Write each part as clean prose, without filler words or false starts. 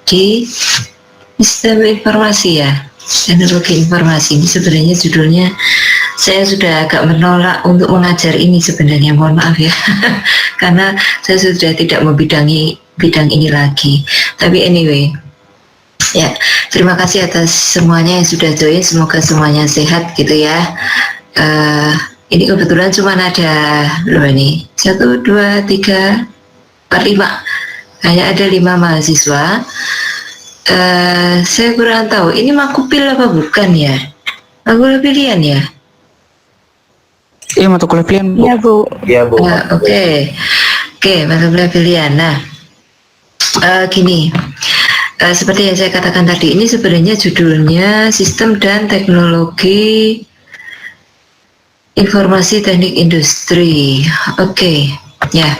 di sistem informasi ya, teknologi informasi. Ini sebenarnya judulnya saya sudah agak menolak untuk mengajar ini sebenarnya, mohon maaf ya, karena saya sudah tidak membidangi bidang ini lagi. Tapi anyway, ya terima kasih atas semuanya yang sudah join. Semoga semuanya sehat gitu ya. Ini kebetulan cuma ada berapa nih? 1, 2, 3, 4, 5. Hanya ada 5 mahasiswa. Saya kurang tahu ini makupil apa bukan ya? Mata pilihan ya? Iya, mata kuliah pilihan, Bu. Iya, Bu. Iya, Bu. Oke, mata kuliah pilihan. Nah, gini, seperti yang saya katakan tadi, ini sebenarnya judulnya Sistem dan Teknologi Informasi Teknik Industri. Oke, ya.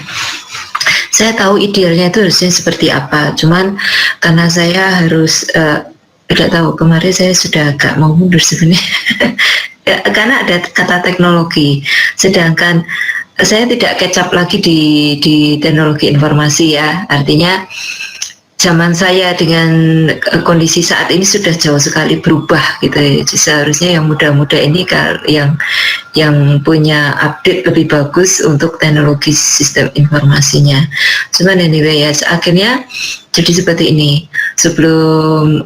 Saya tahu idealnya itu harusnya seperti apa, cuman karena saya harus tidak tahu, kemarin saya sudah agak mau mundur sebenarnya ya, karena ada kata teknologi, sedangkan saya tidak catch up lagi di teknologi informasi ya, artinya zaman saya dengan kondisi saat ini sudah jauh sekali berubah gitu ya. Seharusnya yang muda-muda ini yang punya update lebih bagus untuk teknologi sistem informasinya. Cuman anyway ya, akhirnya jadi seperti ini. Sebelum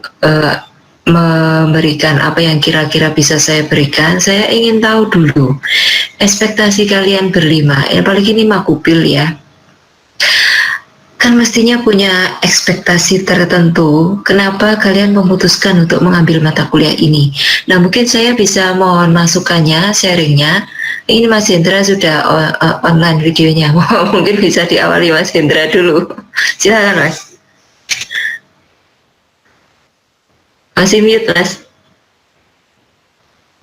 memberikan apa yang kira-kira bisa saya berikan, saya ingin tahu dulu ekspektasi kalian berlima, apalagi ini makupil ya, kan mestinya punya ekspektasi tertentu kenapa kalian memutuskan untuk mengambil mata kuliah ini. Nah, mungkin saya bisa mohon masukannya, sharingnya. Ini Mas Hendra sudah online videonya, mungkin bisa diawali Mas Hendra dulu. Silakan Mas. Masih mute Mas.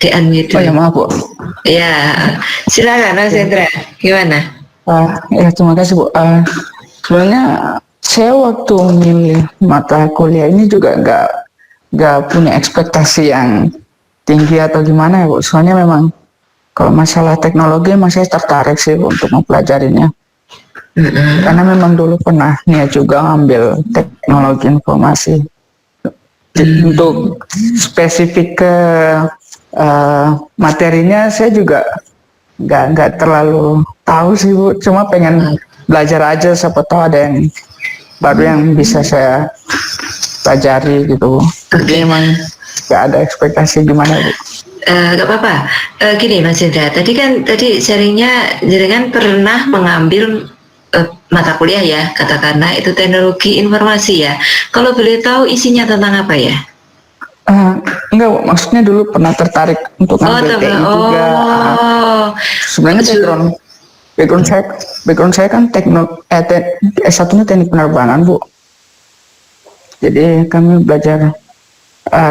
Di-unmute dulu. Oh ya, maaf, Bu. Ya, silakan Mas Hendra. Gimana? Ya, terima kasih, Bu. Sebenarnya saya waktu memilih mata kuliah ini juga nggak punya ekspektasi yang tinggi atau gimana ya, Bu. Soalnya memang kalau masalah teknologi emang saya tertarik sih, Bu, untuk mempelajarinya. Karena memang dulu pernah niat juga ngambil teknologi informasi. Untuk spesifik ke materinya saya juga nggak terlalu tahu sih, Bu. Cuma pengen belajar aja, siapa tahu ada yang baru yang bisa saya pelajari gitu. Jadi emang nggak ada ekspektasi gimana, Bu. Gak apa-apa. Gini Mas Hendra, tadi sharingnya jadi kan pernah mengambil mata kuliah ya, katakanlah itu teknologi informasi ya. Kalau boleh tahu isinya tentang apa ya? Enggak, Bu. Maksudnya dulu pernah tertarik untuk ngambil TI juga. Sebenarnya background saya kan S1-nya teknik penerbangan, Bu. Jadi kami belajar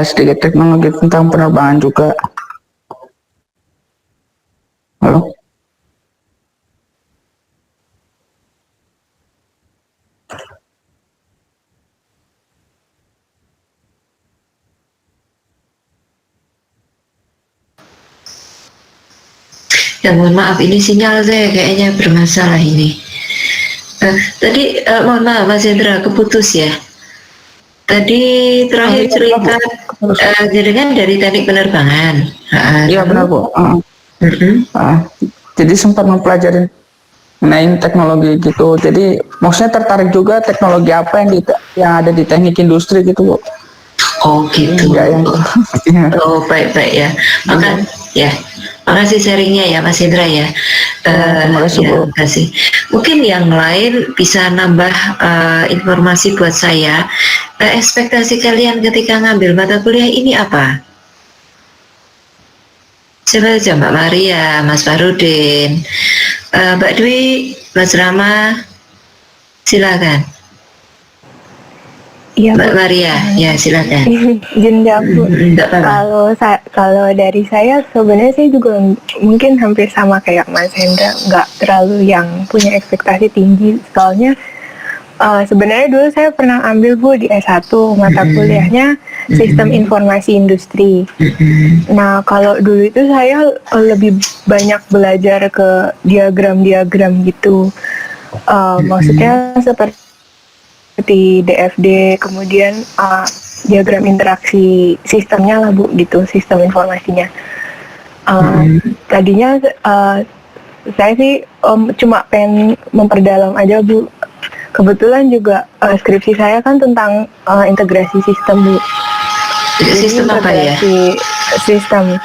sedikit teknologi tentang penerbangan juga. Halo? Ya mohon maaf, ini sinyal saya kayaknya bermasalah ini. Tadi mohon maaf Mas Hendra, keputus ya. Tadi terakhir cerita jadi kan dari teknik penerbangan. Iya benar, Bu. Jadi sempat mempelajari mengenai teknologi gitu. Jadi maksudnya tertarik juga teknologi apa yang ada di teknik industri gitu, Bu. Oh gitu. Oh baik-baik ya. Makasih sharingnya ya Mas Hendra ya. Terima kasih, Bu. Terima kasih. Mungkin yang lain bisa nambah informasi buat saya. Ekspektasi kalian ketika ngambil mata kuliah ini apa? Coba aja Mbak Maria, Mas Farudin, Mbak Dwi, Mas Rama, silakan. Iya, Mbak Maria, ya silakan. Izin jawab, Bu. Kalau dari saya sebenarnya saya juga mungkin hampir sama kayak Mas Hendra, nggak terlalu yang punya ekspektasi tinggi. Soalnya sebenarnya dulu saya pernah ambil, Bu, di S1 mata kuliahnya Sistem Informasi Industri. Nah, kalau dulu itu saya lebih banyak belajar ke diagram-diagram gitu. Maksudnya seperti seperti DFD, kemudian diagram interaksi sistemnya lah Bu, gitu, sistem informasinya. Tadinya saya sih cuma pengen memperdalam aja Bu. Kebetulan juga skripsi saya kan tentang integrasi sistem Bu. Sistem apa ya? Sistem.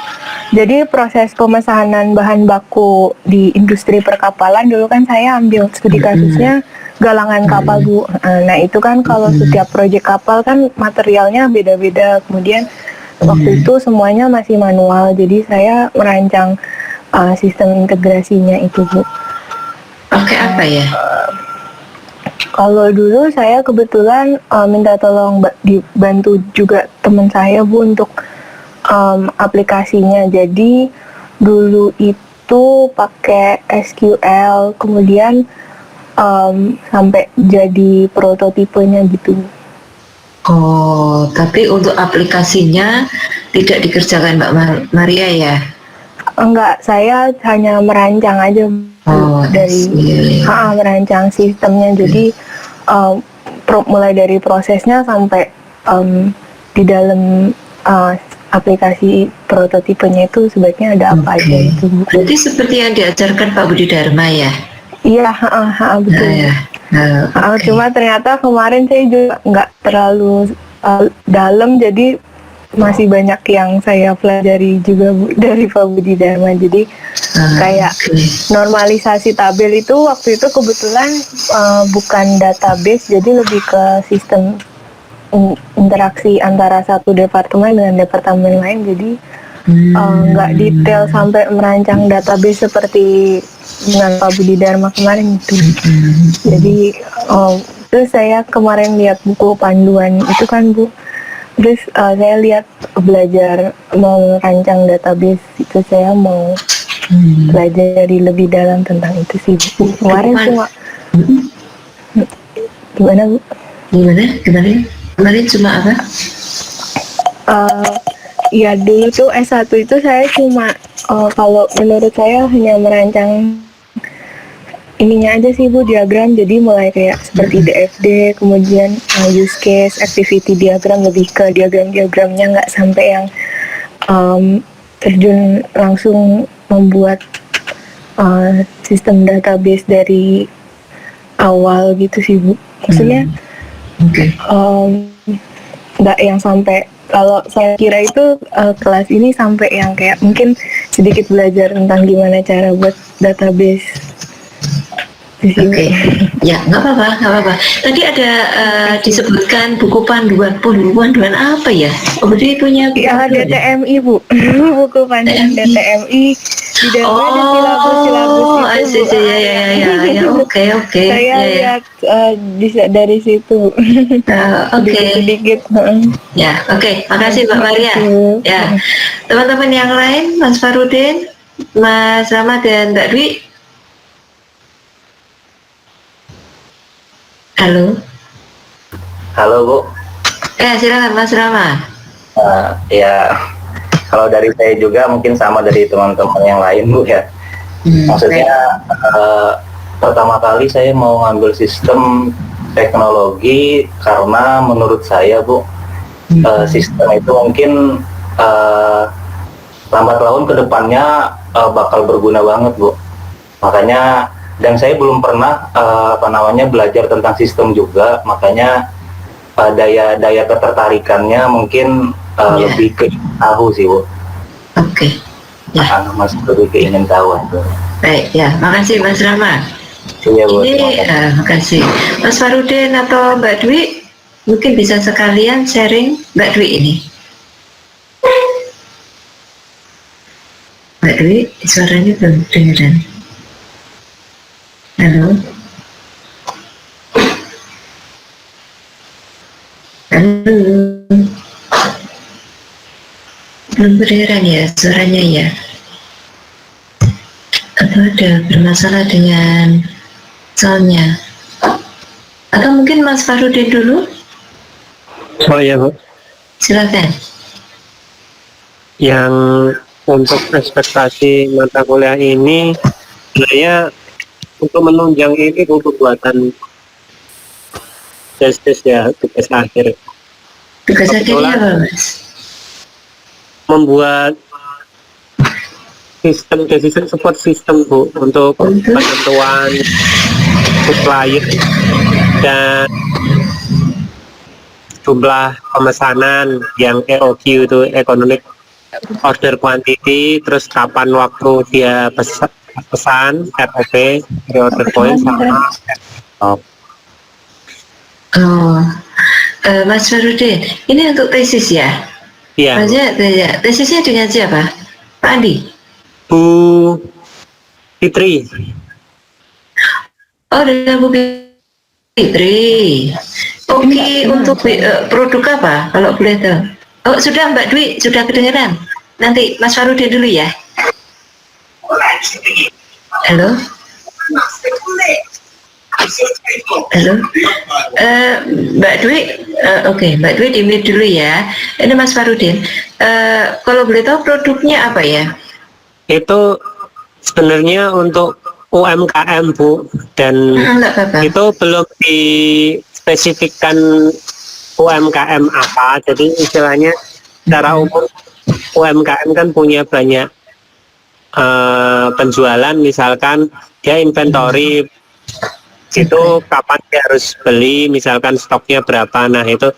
Jadi proses pemesanan bahan baku di industri perkapalan dulu kan saya ambil studi kasusnya galangan kapal Bu. Nah itu kan kalau setiap proyek kapal kan materialnya beda-beda. Kemudian waktu itu semuanya masih manual. Jadi saya merancang sistem integrasinya itu Bu. Pakai apa ya? Kalau dulu saya kebetulan minta tolong dibantu juga teman saya Bu untuk aplikasinya. Jadi dulu itu pakai SQL, kemudian sampai jadi prototipenya gitu. Oh, tapi untuk aplikasinya tidak dikerjakan Mbak Maria ya? Enggak, saya hanya merancang aja dari merancang sistemnya. Jadi mulai dari prosesnya sampai di dalam aplikasi prototipenya itu sebaiknya ada apa aja itu. Berarti seperti yang diajarkan Pak Budi Dharma ya? Iya, betul. Cuma ternyata kemarin saya juga nggak terlalu dalam, jadi masih banyak yang saya pelajari juga Bu, dari Pak Budi Dharma. Jadi kayak normalisasi tabel itu waktu itu kebetulan bukan database, jadi lebih ke sistem interaksi antara satu departemen dengan departemen lain. Jadi nggak detail sampai merancang database seperti dengan Pak Budi Dharma kemarin itu. Jadi terus saya kemarin lihat buku panduan itu kan Bu. Terus saya lihat belajar mau merancang database itu, saya mau pelajari lebih dalam tentang itu sih Bu. Kemarin cuma gimana Bu? Kemarin cuma apa? Ya dulu tuh S1 itu saya cuma kalau menurut saya hanya merancang ininya aja sih Bu, diagram. Jadi mulai kayak seperti DFD, kemudian use case, activity diagram, lebih ke diagram-diagramnya, nggak sampai yang terjun langsung membuat sistem database dari awal gitu sih Bu. Maksudnya nggak yang sampai, kalau saya kira itu kelas ini sampai yang kayak mungkin sedikit belajar tentang gimana cara buat database. Oke. Ya nggak apa-apa. Tadi ada disebutkan buku panduan apa ya? Oh, berarti punya DTMI Bu. Buku panduan DTMI. Di dalamnya ada silabus itu. Ya. Oke. Saya lihat dari situ. Sedikit. Ya, oke. Makasih Mbak Maria. Ya, teman-teman yang lain, Mas Farudin, Mas Rama dan Mbak Dwi. Halo Bu. Silakan Mas Rama. Ya, kalau dari saya juga mungkin sama dari teman-teman yang lain Bu ya. Maksudnya pertama kali saya mau ngambil sistem teknologi karena menurut saya Bu, sistem itu mungkin lambat laun ke depannya bakal berguna banget Bu. Makanya, dan saya belum pernah belajar tentang sistem juga, makanya daya ketertarikannya mungkin lebih ke tahu sih Bu. Oke. Ya. Mas lebih keingin tahu. Baik, ya, makasih Mas Rama. Iya Bu. Makasih. Mas Farudin atau Mbak Dwi, mungkin bisa sekalian sharing Mbak Dwi ini. Mbak Dwi, suaranya belum dengeran. Halo. Belum kedengeran ya suaranya ya? Atau ada bermasalah dengan soundnya? Atau mungkin Mas Farudin dulu? Oh iya Bu. Silakan. Yang untuk ekspektasi mata kuliah ini sebenarnya untuk menunjang ini untuk buatan tesis ya, tugas akhir. Tugas akhirnya Kebetulan apa, Mas? membuat sistem decision support system Bu untuk Untuk penentuan supplier dan jumlah pemesanan yang EOQ itu economic order quantity, terus kapan waktu dia pesan ROP reorder point sama stop. oh, Mas Farudin, ini untuk tesis ya? Iya, Maksudnya tesisnya dengan siapa? Pak Andi? Bu Fitri. Oh, dengan Bu Fitri. Oke, untuk produk apa? Kalau boleh tahu. Oh, sudah Mbak Dwi, sudah kedengeran. Nanti Mas Farudin dulu ya. Halo? Halo? Mbak Dwi, oke, Mbak Dwi di-mute dulu ya. Ini Mas Farudin. Kalau boleh tahu produknya apa ya? Itu sebenarnya untuk UMKM Bu, dan Enggak apa-apa. itu belum dispesifikkan UMKM apa. Jadi istilahnya secara umum UMKM kan punya banyak penjualan, misalkan dia inventory itu kapan dia harus beli, misalkan stoknya berapa. Nah itu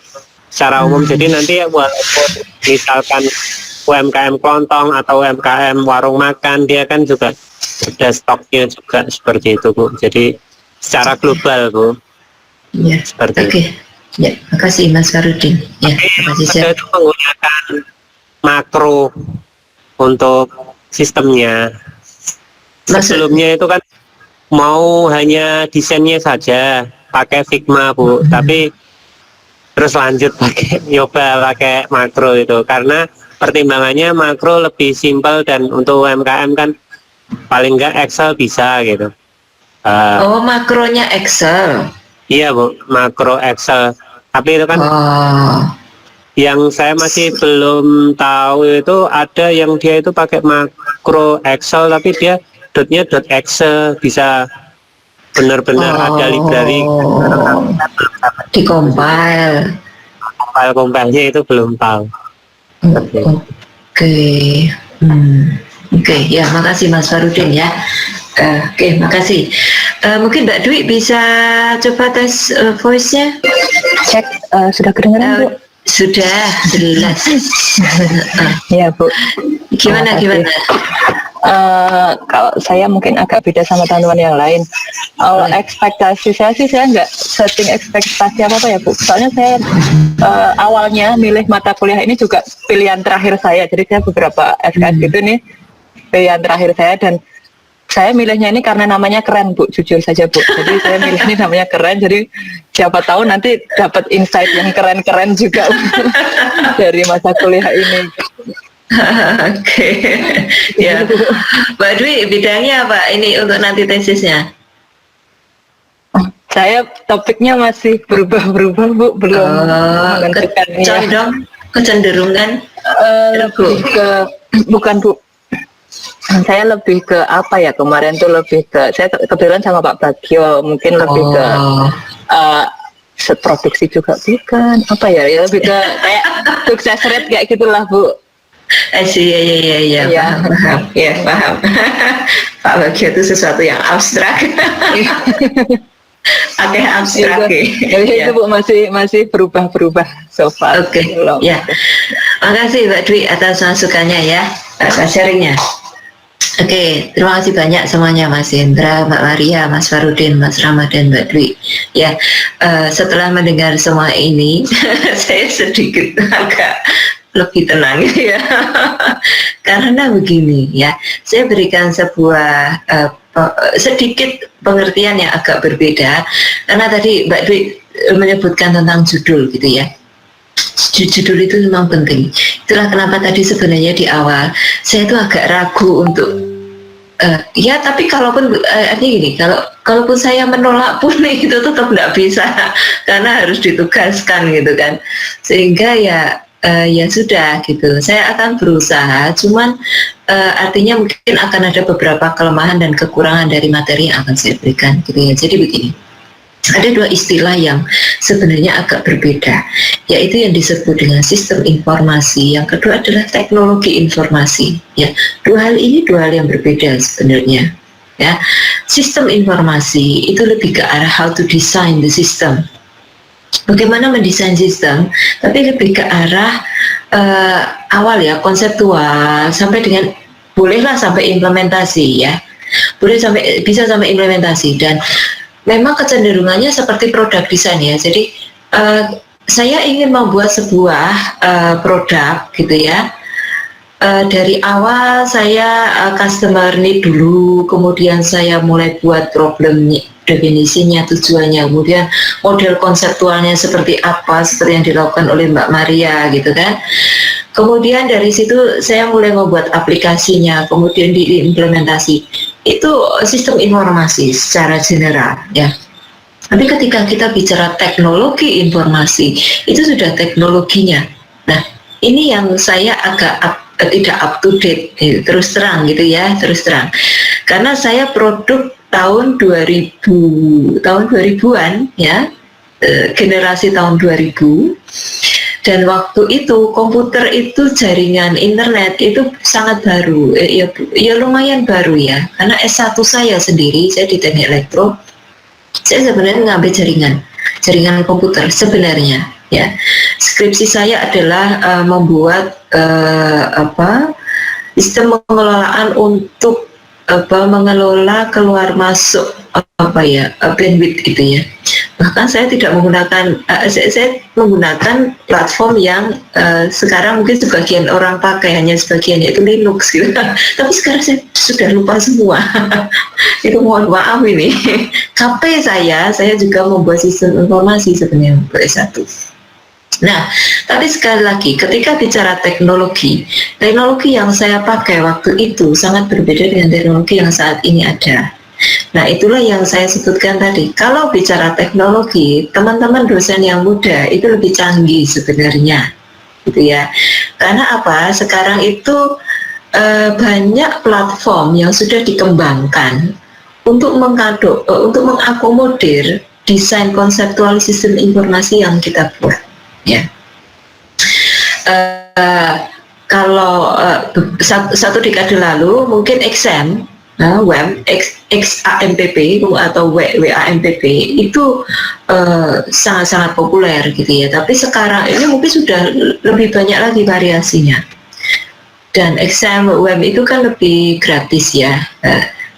secara umum. Jadi nanti walaupun misalkan UMKM kelontong atau UMKM warung makan, dia kan juga ada stoknya juga seperti itu Bu. Jadi secara global Bu. Ya, Seperti oke. Ya, makasih Mas Farudin. Ya, makasih Saya itu menggunakan makro untuk sistemnya. Sebelumnya itu kan mau hanya desainnya saja pakai Figma Bu, tapi terus lanjut nyoba pakai makro itu karena pertimbangannya makro lebih simpel, dan untuk UMKM kan paling enggak Excel bisa gitu. Oh, makronya Excel. Iya Bu, makro Excel. Tapi itu kan yang saya masih belum tahu itu ada yang dia itu pakai makro Excel tapi dia dotnya dot Excel, bisa benar-benar ada library Dikompil. Compile-nya itu belum tahu. Oke. Oke, ya makasih Mas Farudin ya. Oke, makasih. Mungkin Mbak Dwi bisa coba tes voice-nya? Cek, sudah kedengeran Bu? Sudah, jelas. Ya Bu. Gimana? Kalau saya mungkin agak beda sama teman-teman yang lain. Ekspektasi saya sih, saya nggak setting ekspektasi apa-apa ya Bu. Soalnya saya awalnya milih mata kuliah ini juga pilihan terakhir saya. Jadi saya beberapa SKS gitu nih, pilihan terakhir saya, dan saya milihnya ini karena namanya keren Bu, jujur saja Bu. Jadi saya milih ini namanya keren, jadi siapa tahu nanti dapat insight yang keren-keren juga dari masa kuliah ini. Oke. Ya, Mbak Dwi bidangnya apa ini untuk nanti tesisnya? Saya topiknya masih berubah-berubah Bu, belum menentukan kecenderungan lebih ke, bukan Bu, saya lebih ke apa ya, kemarin tuh lebih ke, saya kebetulan sama Pak Bagio mungkin lebih ke produksi juga bukan, apa ya, lebih ke kayak sukses rate kayak gitulah Bu. Iya, paham. Pak Bagio itu sesuatu yang abstrak. Oke, abstrak. Itu Bu, masih berubah-berubah so far. Oke, ya. Makasih Mbak Dwi atas masukannya ya, atas sharingnya. Oke, terima kasih banyak semuanya, Mas Hendra, Mbak Maria, Mas Farudin, Mas Ramadan, Mbak Dwi. Ya, setelah mendengar semua ini, saya sedikit agak lebih tenang ya. Karena begini ya, saya berikan sebuah sedikit pengertian yang agak berbeda. Karena tadi Mbak Dwi menyebutkan tentang judul gitu ya. Judul itu memang penting. Itulah kenapa tadi sebenarnya di awal saya itu agak ragu untuk ya, tapi kalaupun artinya gini, kalaupun saya menolak pun itu tetap nggak bisa karena harus ditugaskan gitu kan, sehingga ya sudah gitu. Saya akan berusaha, cuman artinya mungkin akan ada beberapa kelemahan dan kekurangan dari materi yang akan saya berikan gitu ya. Jadi begini, Ada dua istilah yang sebenarnya agak berbeda, yaitu yang disebut dengan sistem informasi, yang kedua adalah teknologi informasi. Ya, dua hal ini dua hal yang berbeda sebenarnya. Ya, sistem informasi itu lebih ke arah how to design the system. Bagaimana mendesain sistem, tapi lebih ke arah awal ya, konseptual, sampai dengan bolehlah sampai implementasi ya, bisa sampai implementasi. Dan memang kecenderungannya seperti produk desain ya. Jadi saya ingin membuat sebuah produk gitu ya. Dari awal saya customer need dulu, kemudian saya mulai buat problem definisinya, tujuannya, kemudian model konseptualnya seperti apa, seperti yang dilakukan oleh Mbak Maria gitu kan. Kemudian dari situ saya mulai membuat aplikasinya, kemudian diimplementasi. Itu sistem informasi secara general ya. Tapi ketika kita bicara teknologi informasi, itu sudah teknologinya. Nah, ini yang saya agak tidak up to date, terus terang gitu ya, terus terang. Karena saya produk tahun 2000-an ya, generasi tahun 2000. Dan waktu itu komputer itu jaringan internet itu sangat baru, ya lumayan baru ya. Karena S1 saya sendiri, saya di teknik elektro, saya sebenarnya ngambil jaringan komputer sebenarnya. Ya, skripsi saya adalah membuat sistem pengelolaan untuk mengelola keluar masuk bandwidth gitu ya. Bahkan saya tidak menggunakan saya menggunakan platform yang sekarang mungkin sebagian orang pakai, hanya sebagian, yaitu Linux gitu. Tapi sekarang saya sudah lupa semua. Itu mohon maaf ini. KP saya juga membuat sistem informasi sebenarnya untuk S1. Nah, tapi sekali lagi, ketika bicara teknologi yang saya pakai waktu itu sangat berbeda dengan teknologi yang saat ini ada. Nah, itulah yang saya sebutkan tadi. Kalau bicara teknologi, teman-teman dosen yang muda itu lebih canggih sebenarnya, gitu ya. Karena apa? Sekarang itu banyak platform yang sudah dikembangkan untuk mengakomodir desain konseptual sistem informasi yang kita buat. Ya, kalau satu dekade lalu mungkin XAMPP atau WAMPP itu sangat-sangat populer gitu ya. Tapi sekarang ini mungkin sudah lebih banyak lagi variasinya. Dan XAMPP WAMP itu kan lebih gratis ya.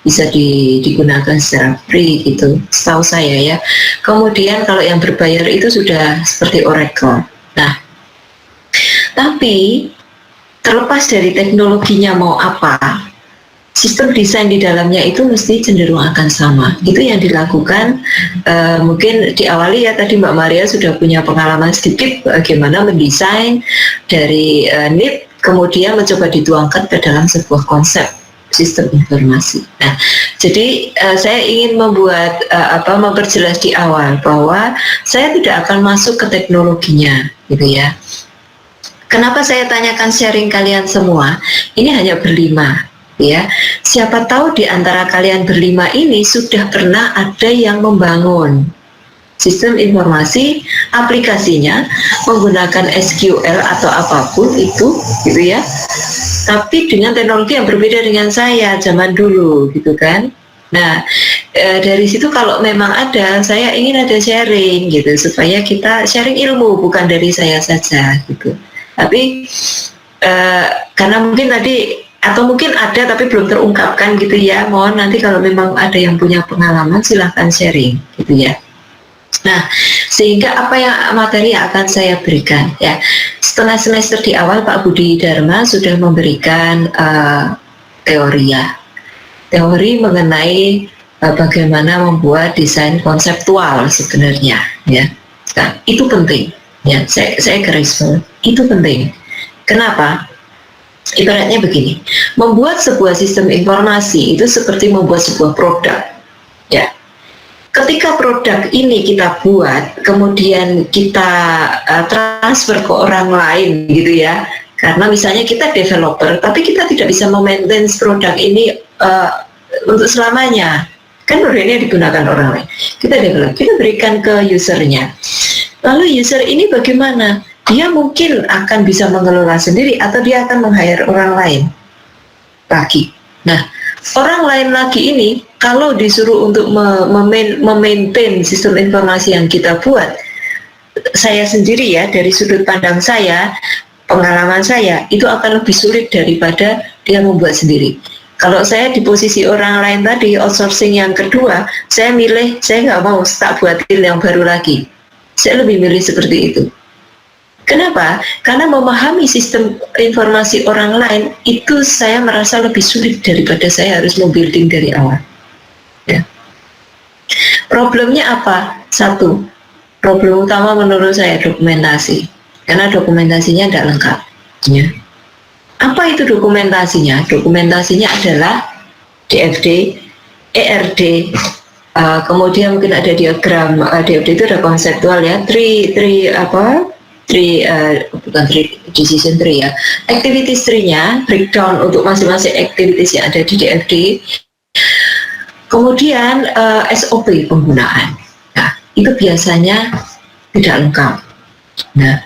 Bisa digunakan secara free gitu, setahu saya ya. Kemudian kalau yang berbayar itu sudah seperti Oracle. Nah, tapi terlepas dari teknologinya mau apa, sistem desain di dalamnya itu mesti cenderung akan sama. Itu yang dilakukan. Mungkin diawali ya, tadi Mbak Maria sudah punya pengalaman sedikit bagaimana mendesain dari need, kemudian mencoba dituangkan ke dalam sebuah konsep sistem informasi. Nah, jadi saya ingin memperjelas di awal bahwa saya tidak akan masuk ke teknologinya, gitu ya. Kenapa saya tanyakan sharing kalian semua? Ini hanya berlima, ya. Siapa tahu di antara kalian berlima ini sudah pernah ada yang membangun sistem informasi, aplikasinya menggunakan SQL atau apapun itu, gitu ya. Tapi dengan teknologi yang berbeda dengan saya zaman dulu, gitu kan. Nah, dari situ kalau memang ada, saya ingin ada sharing gitu, supaya kita sharing ilmu, bukan dari saya saja gitu. Tapi karena mungkin tadi, atau mungkin ada tapi belum terungkapkan gitu ya, mohon nanti kalau memang ada yang punya pengalaman silahkan sharing gitu ya. Nah, sehingga apa yang materi yang akan saya berikan ya, setengah semester di awal Pak Budi Dharma sudah memberikan teori mengenai bagaimana membuat desain konseptual sebenarnya ya. Nah, itu penting ya, saya garis bawah, itu penting. Kenapa? Ibaratnya begini, membuat sebuah sistem informasi itu seperti membuat sebuah produk ya. Ketika produk ini kita buat, kemudian kita transfer ke orang lain gitu ya, karena misalnya kita developer, tapi kita tidak bisa memaintain produk ini untuk selamanya, kan programnya digunakan orang lain, kita develop, kita berikan ke usernya. Lalu user ini bagaimana? Dia mungkin akan bisa mengelola sendiri atau dia akan meng-hire orang lain lagi. Nah, orang lain lagi ini kalau disuruh untuk memaintain sistem informasi yang kita buat, saya sendiri ya, dari sudut pandang saya, pengalaman saya, itu akan lebih sulit daripada dia membuat sendiri. Kalau saya di posisi orang lain tadi, outsourcing yang kedua, saya milih, saya nggak mau tak buatin yang baru lagi. Saya lebih milih seperti itu. Kenapa? Karena memahami sistem informasi orang lain itu saya merasa lebih sulit daripada saya harus membuilding dari awal. Ya. Problemnya apa? Satu, problem utama menurut saya dokumentasi. Karena dokumentasinya tidak lengkap. Ya. Apa itu dokumentasinya? Dokumentasinya adalah DFD, ERD, kemudian mungkin ada diagram. DFD itu ada konseptual ya, decision tree ya, activities tree-nya, breakdown untuk masing-masing activities yang ada di DFD. Kemudian SOP penggunaan. Nah, itu biasanya tidak lengkap. Nah,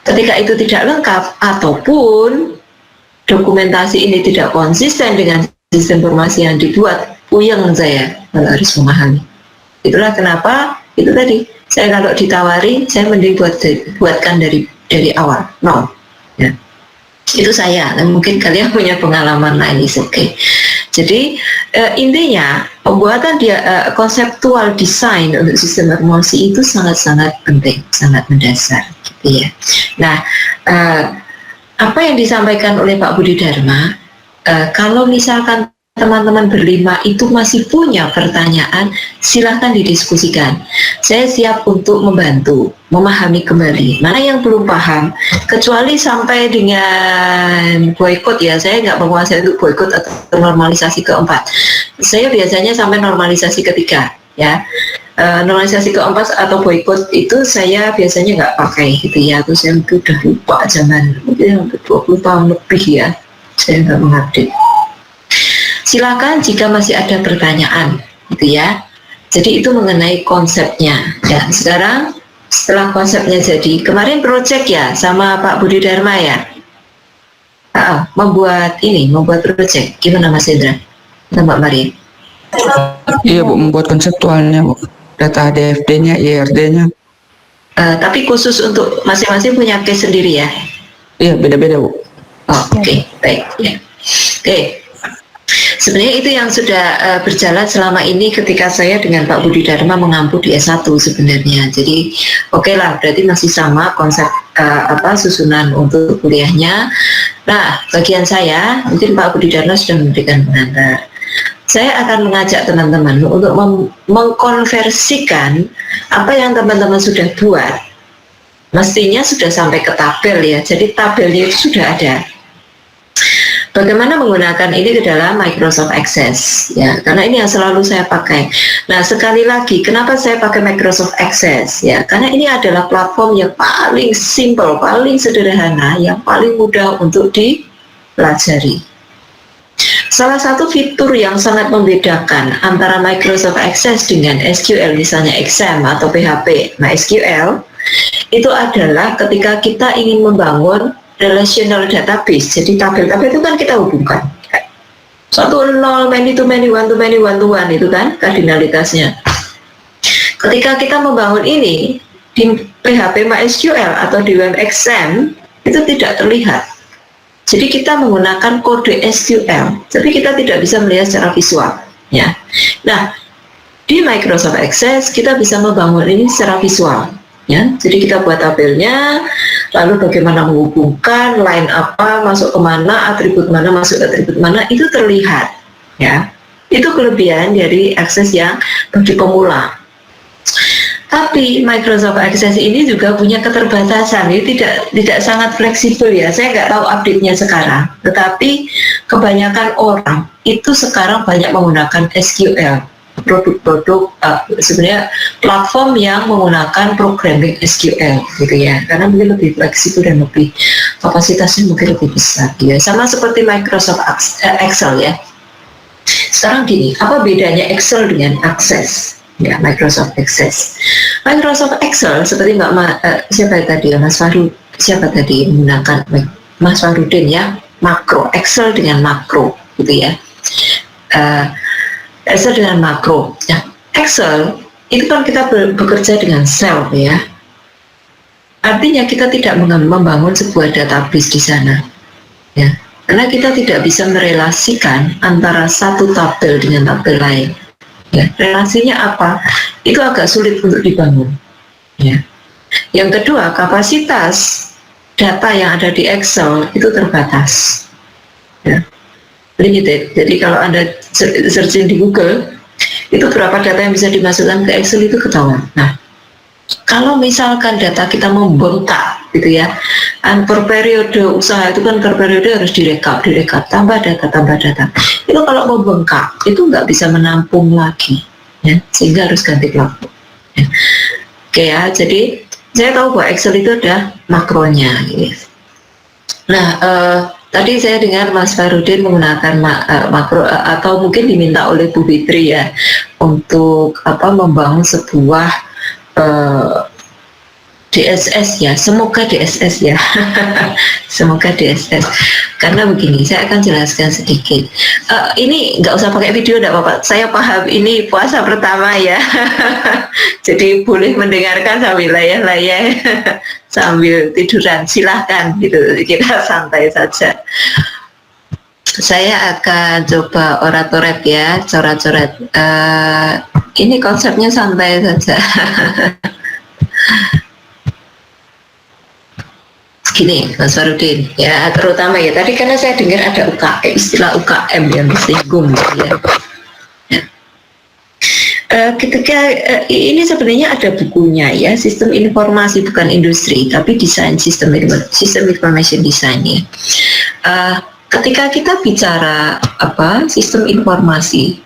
ketika itu tidak lengkap ataupun dokumentasi ini tidak konsisten dengan sistem informasi yang dibuat, puyeng saya kalau harus memahami. Itulah kenapa itu tadi saya kalau ditawari, saya mending buatkan dari awal, no. Ya. Itu saya. Dan mungkin kalian punya pengalaman lain, is okay. Jadi intinya pembuatan konseptual desain untuk sistem informasi itu sangat-sangat penting, sangat mendasar, gitu ya. Nah, apa yang disampaikan oleh Pak Budi Dharma, kalau misalkan teman-teman berlima itu masih punya pertanyaan, silahkan didiskusikan. Saya siap untuk membantu, memahami kembali. Mana yang belum paham, kecuali sampai dengan boykot ya, saya nggak menguasai untuk boykot atau normalisasi keempat. Saya biasanya sampai normalisasi ketiga, ya. Normalisasi keempat atau boykot itu saya biasanya nggak pakai gitu ya. Terus saya udah lupa zaman mungkin 20 tahun lebih ya, saya nggak mengupdate. Silakan jika masih ada pertanyaan, gitu ya. Jadi itu mengenai konsepnya. Ya, sekarang setelah konsepnya jadi, kemarin project ya sama Pak Budi Dharma ya, membuat project. Gimana Mas Hendra? Mbak Maria? Iya Bu, membuat konseptualnya Bu, data DFD-nya, IRD-nya. Tapi khusus untuk masing-masing punya case sendiri ya? Iya, beda-beda Bu. Oke, baik. Ya. Oke. Sebenarnya itu yang sudah berjalan selama ini ketika saya dengan Pak Budi Dharma mengampu di S1 sebenarnya. Jadi oke lah, berarti masih sama konsep susunan untuk kuliahnya. Nah, bagian saya, mungkin Pak Budi Dharma sudah memberikan pengantar. Saya akan mengajak teman-teman untuk mengkonversikan apa yang teman-teman sudah buat. Mestinya sudah sampai ke tabel ya, jadi tabelnya itu sudah ada. Bagaimana menggunakan ini ke dalam Microsoft Access ya, karena ini yang selalu saya pakai. Nah, sekali lagi kenapa saya pakai Microsoft Access ya, karena ini adalah platform yang paling simple, paling sederhana, yang paling mudah untuk dipelajari. Salah satu fitur yang sangat membedakan antara Microsoft Access dengan SQL, misalnya XAMPP atau PHP MySQL, itu adalah ketika kita ingin membangun relational database. Jadi tabel-tabel itu kan kita hubungkan 1-0, many to many, one to many, one to one, itu kan kardinalitasnya. Ketika kita membangun ini di PHP MySQL atau di web XAMPP itu tidak terlihat. Jadi kita menggunakan kode SQL, tapi kita tidak bisa melihat secara visual ya. Nah, di Microsoft Access kita bisa membangun ini secara visual ya. Jadi kita buat tabelnya, lalu bagaimana menghubungkan, line apa, masuk kemana, atribut mana, masuk atribut mana, itu terlihat ya. Itu kelebihan dari Access yang bagi pemula. Tapi Microsoft Access ini juga punya keterbatasan, ini tidak sangat fleksibel ya. Saya nggak tahu update-nya sekarang, tetapi kebanyakan orang itu sekarang banyak menggunakan SQL, produk-produk sebenarnya platform yang menggunakan programming SQL gitu ya, karena mungkin lebih fleksibel dan lebih kapasitasnya mungkin lebih besar ya, sama seperti Microsoft Excel ya. Sekarang gini, apa bedanya Excel dengan Access? Ya, Microsoft Access. Microsoft Excel seperti siapa tadi ya, siapa tadi menggunakan Mas Farudin ya, makro Excel dengan makro gitu ya. Excel dengan makro. Ya, Excel itu kan kita bekerja dengan sel ya. Artinya kita tidak membangun sebuah database di sana. Ya. Karena kita tidak bisa merelasikan antara satu tabel dengan tabel lain. Ya, relasinya apa? Itu agak sulit untuk dibangun. Ya. Yang kedua, kapasitas data yang ada di Excel itu terbatas. Ya. Limited. Jadi kalau Anda searching di Google, itu berapa data yang bisa dimasukkan ke Excel itu ketahuan. Nah, kalau misalkan data kita membengkak gitu ya, per periode usaha itu kan per periode harus direkap, tambah data. Itu kalau membengkak itu nggak bisa menampung lagi, ya, sehingga harus ganti platform. Ya. Oke ya, jadi saya tahu bahwa Excel itu ada makronya. Gitu. Nah, tadi saya dengar Mas Farudin menggunakan makro atau mungkin diminta oleh Bu Fitri ya untuk membangun sebuah DSS ya, semoga DSS ya. Semoga DSS. Karena begini, saya akan jelaskan sedikit. Ini nggak usah pakai video, nggak apa-apa. Saya paham ini puasa pertama ya. Jadi boleh mendengarkan sambil layah-layah, sambil tiduran. Silahkan gitu, kita santai saja. Saya akan coba oratorep ya, coret-coret. Ini konsepnya santai saja. Gini Mas Farudin ya, terutama ya tadi karena saya dengar ada istilah UKM yang disinggung ya. Ketika ini sebenarnya ada bukunya ya, sistem informasi bukan industri tapi desain sistem information design ya. Ketika kita bicara sistem informasi,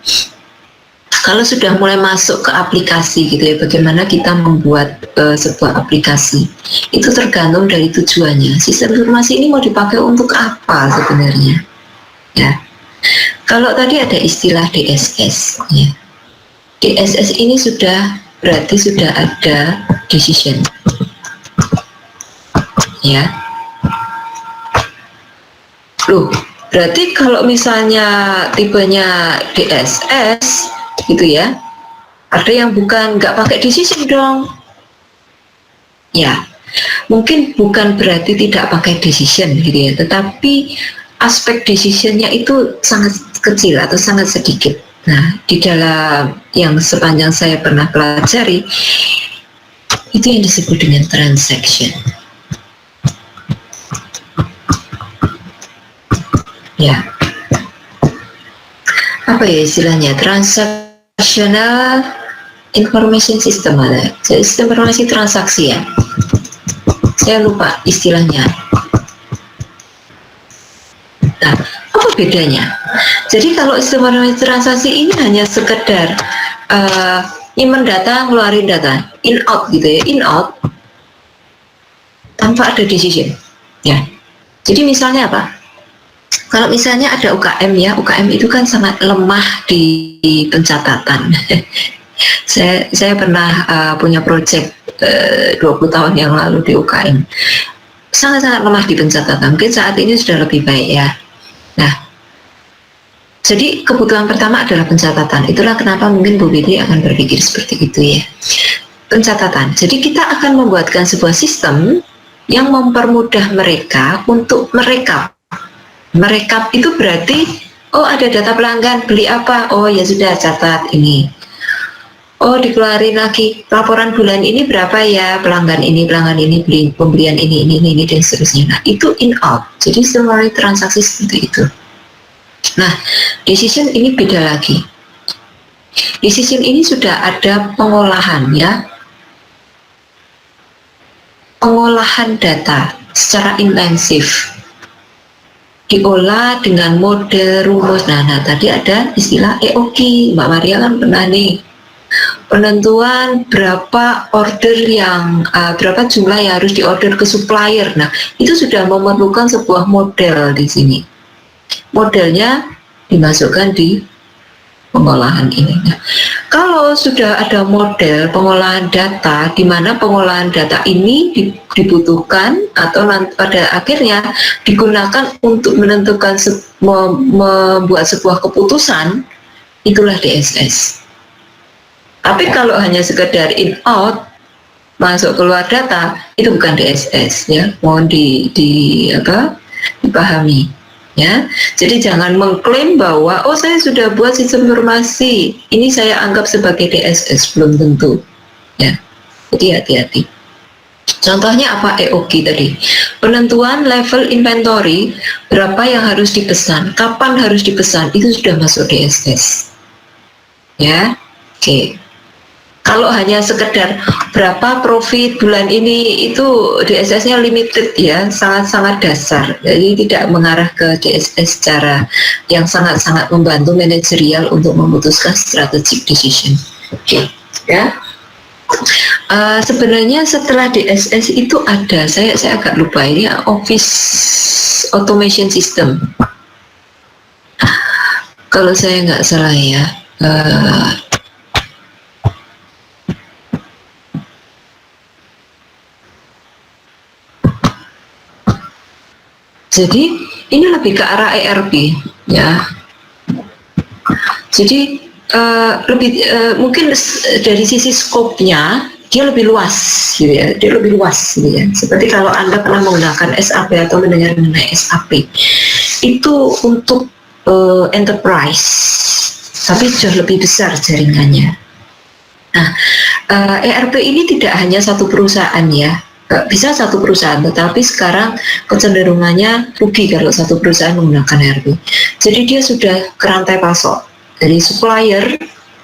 kalau sudah mulai masuk ke aplikasi gitu ya, bagaimana kita membuat sebuah aplikasi, itu tergantung dari tujuannya. Sistem informasi ini mau dipakai untuk apa sebenarnya? Ya, kalau tadi ada istilah DSS, ya. DSS ini berarti sudah ada decision, ya. Loh, berarti kalau misalnya tipenya DSS gitu ya, ada yang nggak pakai decision dong. Ya, mungkin bukan berarti tidak pakai decision gitu ya, tetapi aspek decisionnya itu sangat kecil atau sangat sedikit. Nah, di dalam yang sepanjang saya pernah pelajari, itu yang disebut dengan transaction. Ya, apa ya istilahnya? Transactional information system ada. Jadi sistem informasi transaksi ya. Saya lupa istilahnya. Nah, apa bedanya? Jadi kalau sistem informasi transaksi ini hanya sekedar nyimpen data, ngeluarin data, in out gitu ya, in out tanpa ada decision. Ya. Jadi misalnya apa? Kalau misalnya ada UKM ya, UKM itu kan sangat lemah di pencatatan. Saya pernah punya proyek 20 tahun yang lalu di UKM. Sangat-sangat lemah di pencatatan. Mungkin saat ini sudah lebih baik ya. Nah, jadi kebutuhan pertama adalah pencatatan. Itulah kenapa mungkin Bu Fitri akan berpikir seperti itu ya. Pencatatan. Jadi kita akan membuatkan sebuah sistem yang mempermudah mereka untuk merekap. Merekap itu berarti, oh ada data pelanggan, beli apa? Oh ya sudah, catat ini. Oh dikeluarin lagi, laporan bulan ini berapa ya, pelanggan ini, beli pembelian ini, dan seterusnya. Nah itu in out, jadi semua transaksi seperti itu. Nah, decision ini beda lagi. Decision ini sudah ada pengolahan ya. Pengolahan data secara intensif. Diolah dengan model rumus. Nah, tadi ada istilah EOQ, Mbak Maria kan pernah nih. Penentuan berapa order berapa jumlah yang harus diorder ke supplier. Nah, itu sudah memerlukan sebuah model di sini. Modelnya dimasukkan di pengolahan ini. Nah, kalau sudah ada model pengolahan data di mana pengolahan data ini dibutuhkan atau pada akhirnya digunakan untuk menentukan membuat sebuah keputusan, itulah DSS. Tapi kalau hanya sekedar in out, masuk keluar data, itu bukan DSS ya. Mohon dipahami. Ya, jadi jangan mengklaim bahwa saya sudah buat sistem informasi, ini saya anggap sebagai DSS, belum tentu. Ya, jadi hati-hati. Contohnya apa EOG tadi? Penentuan level inventory, berapa yang harus dipesan, kapan harus dipesan, itu sudah masuk DSS. Ya, oke. Kalau hanya sekedar berapa profit bulan ini, itu DSS-nya limited ya, sangat-sangat dasar. Jadi tidak mengarah ke DSS secara yang sangat-sangat membantu manajerial untuk memutuskan strategic decision. Oke, ya. Sebenarnya setelah DSS itu ada, saya agak lupa ini Office Automation System. Kalau saya nggak salah ya. Jadi ini lebih ke arah ERP ya. Jadi mungkin dari sisi skopnya dia lebih luas gitu ya. Dia lebih luas gitu ya. Seperti kalau Anda pernah menggunakan SAP atau mendengar mengenai SAP, itu untuk enterprise, tapi jauh lebih besar jaringannya. Nah, ERP ini tidak hanya satu perusahaan ya. Bisa satu perusahaan, tetapi sekarang kecenderungannya rugi kalau satu perusahaan menggunakan ERP. Jadi dia sudah ke rantai pasok, dari supplier,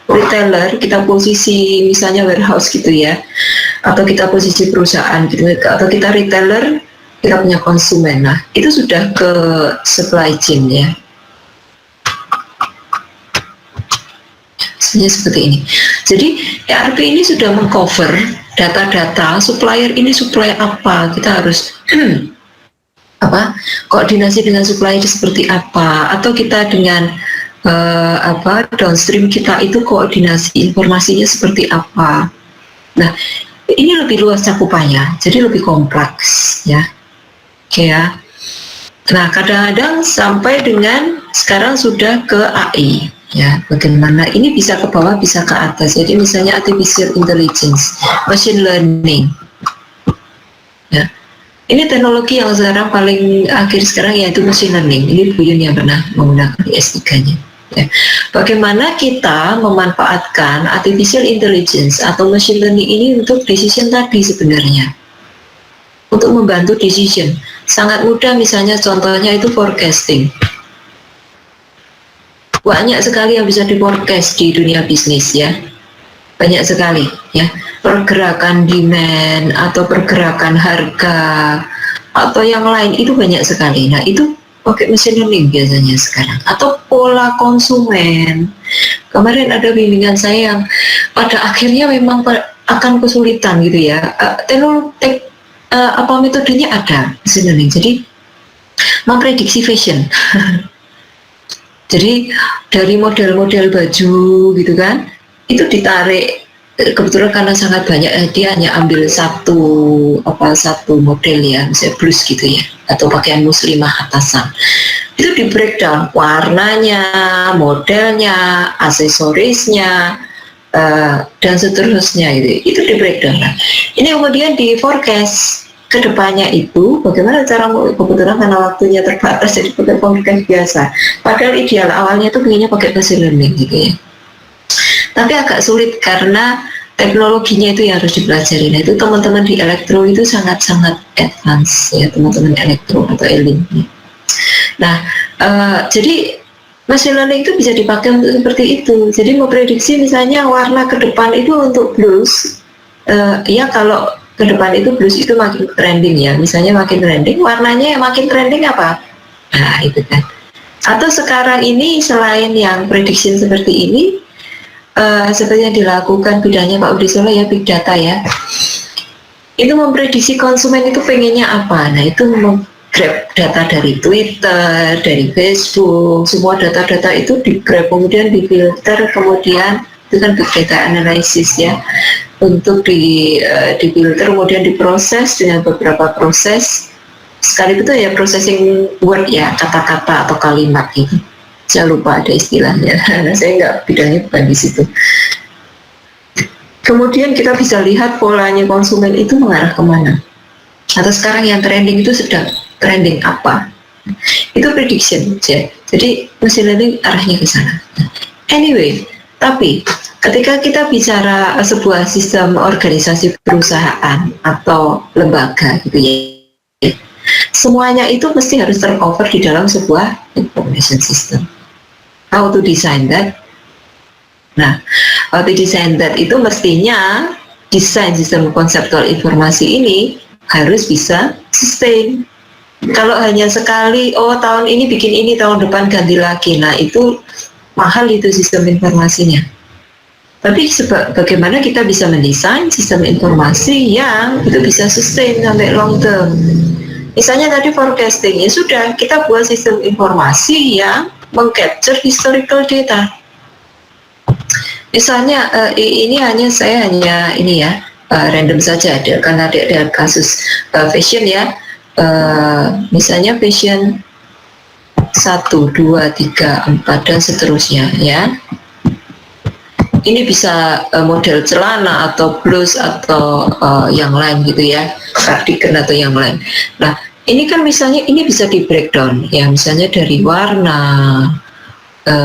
retailer, kita posisi misalnya warehouse gitu ya, atau kita posisi perusahaan gitu, atau kita retailer, kita punya konsumen. Nah, itu sudah ke supply chain ya. Seperti ini. Jadi ERP ini sudah mengcover data-data supplier ini supply apa, kita harus koordinasi dengan supplier seperti apa, atau kita dengan downstream kita itu koordinasi informasinya seperti apa. Nah, ini lebih luas cakupannya, jadi lebih kompleks ya. Oke ya. Nah, kadang-kadang sampai dengan sekarang sudah ke AI. Ya, bagaimana ini bisa ke bawah, bisa ke atas. Jadi misalnya artificial intelligence, machine learning. Ya, ini teknologi yang sekarang paling akhir sekarang yaitu machine learning. Ini Bu Yun yang pernah menggunakan di S3-nya. Ya. Bagaimana kita memanfaatkan artificial intelligence atau machine learning ini untuk decision tadi sebenarnya, untuk membantu decision. Sangat mudah, misalnya contohnya itu forecasting. Banyak sekali yang bisa di-forecast di dunia bisnis ya, banyak sekali ya, pergerakan demand atau pergerakan harga atau yang lain itu banyak sekali. Nah, itu pakai machine learning biasanya sekarang, atau pola konsumen. Kemarin ada bimbingan saya yang pada akhirnya memang akan kesulitan gitu ya, metodenya ada machine learning, jadi memprediksi fashion. Jadi dari model-model baju gitu kan, itu ditarik, kebetulan karena sangat banyak, dia hanya ambil satu model ya, misalnya blus gitu ya, atau pakaian muslimah atasan. Itu di breakdown warnanya, modelnya, aksesorisnya, dan seterusnya gitu. Itu di breakdown. Nah, ini kemudian di forecast kedepannya itu bagaimana cara, kebetulan karena waktunya terbatas jadi pakai forecast biasa, padahal ideal awalnya itu pengennya pakai machine learning gitu ya, tapi agak sulit karena teknologinya itu yang harus dipelajari. Nah, itu teman-teman di elektro itu sangat-sangat advance ya, teman-teman elektro atau elim. Nah, jadi machine learning itu bisa dipakai untuk seperti itu. Jadi memprediksi misalnya warna ke depan itu untuk blues, ya kalau ke depan itu blues itu makin trending ya, misalnya makin trending, warnanya yang makin trending apa? Nah, itu kan. Atau sekarang ini selain yang prediction seperti ini, seperti yang dilakukan bidangnya Pak Budi Solo ya, big data ya, itu memprediksi konsumen itu pengennya apa. Nah, itu grab data dari Twitter, dari Facebook, semua data-data itu di grab, kemudian difilter, kemudian itu kan big data analysis ya, untuk difilter, kemudian diproses dengan beberapa proses. Sekali itu ya processing word ya, kata-kata atau kalimat gitu. Saya lupa ada istilahnya, saya nggak, bidangnya bukan di situ. Kemudian kita bisa lihat polanya konsumen itu mengarah kemana. Atau sekarang yang trending itu sedang trending apa. Itu prediction ya. Jadi machine learning arahnya ke sana. Anyway, tapi ketika kita bicara sebuah sistem organisasi perusahaan atau lembaga gitu ya, semuanya itu mesti harus tercover di dalam sebuah information system. How to design that? Nah, how to design that itu mestinya desain sistem konseptual informasi ini harus bisa sustain. Kalau hanya sekali, oh tahun ini bikin ini, tahun depan ganti lagi, nah itu mahal itu sistem informasinya. Tapi bagaimana kita bisa mendesain sistem informasi yang itu bisa sustain sampai long term. Misalnya tadi forecasting, ya sudah, kita buat sistem informasi yang mengcapture historical data. Misalnya saya hanya ini ya, random saja ada, karena ada kasus fashion ya, misalnya fashion 1, 2, 3, 4 dan seterusnya ya. Ini bisa model celana atau blus atau yang lain gitu ya, cardigan atau yang lain. Nah ini kan misalnya ini bisa di breakdown ya, misalnya dari warna,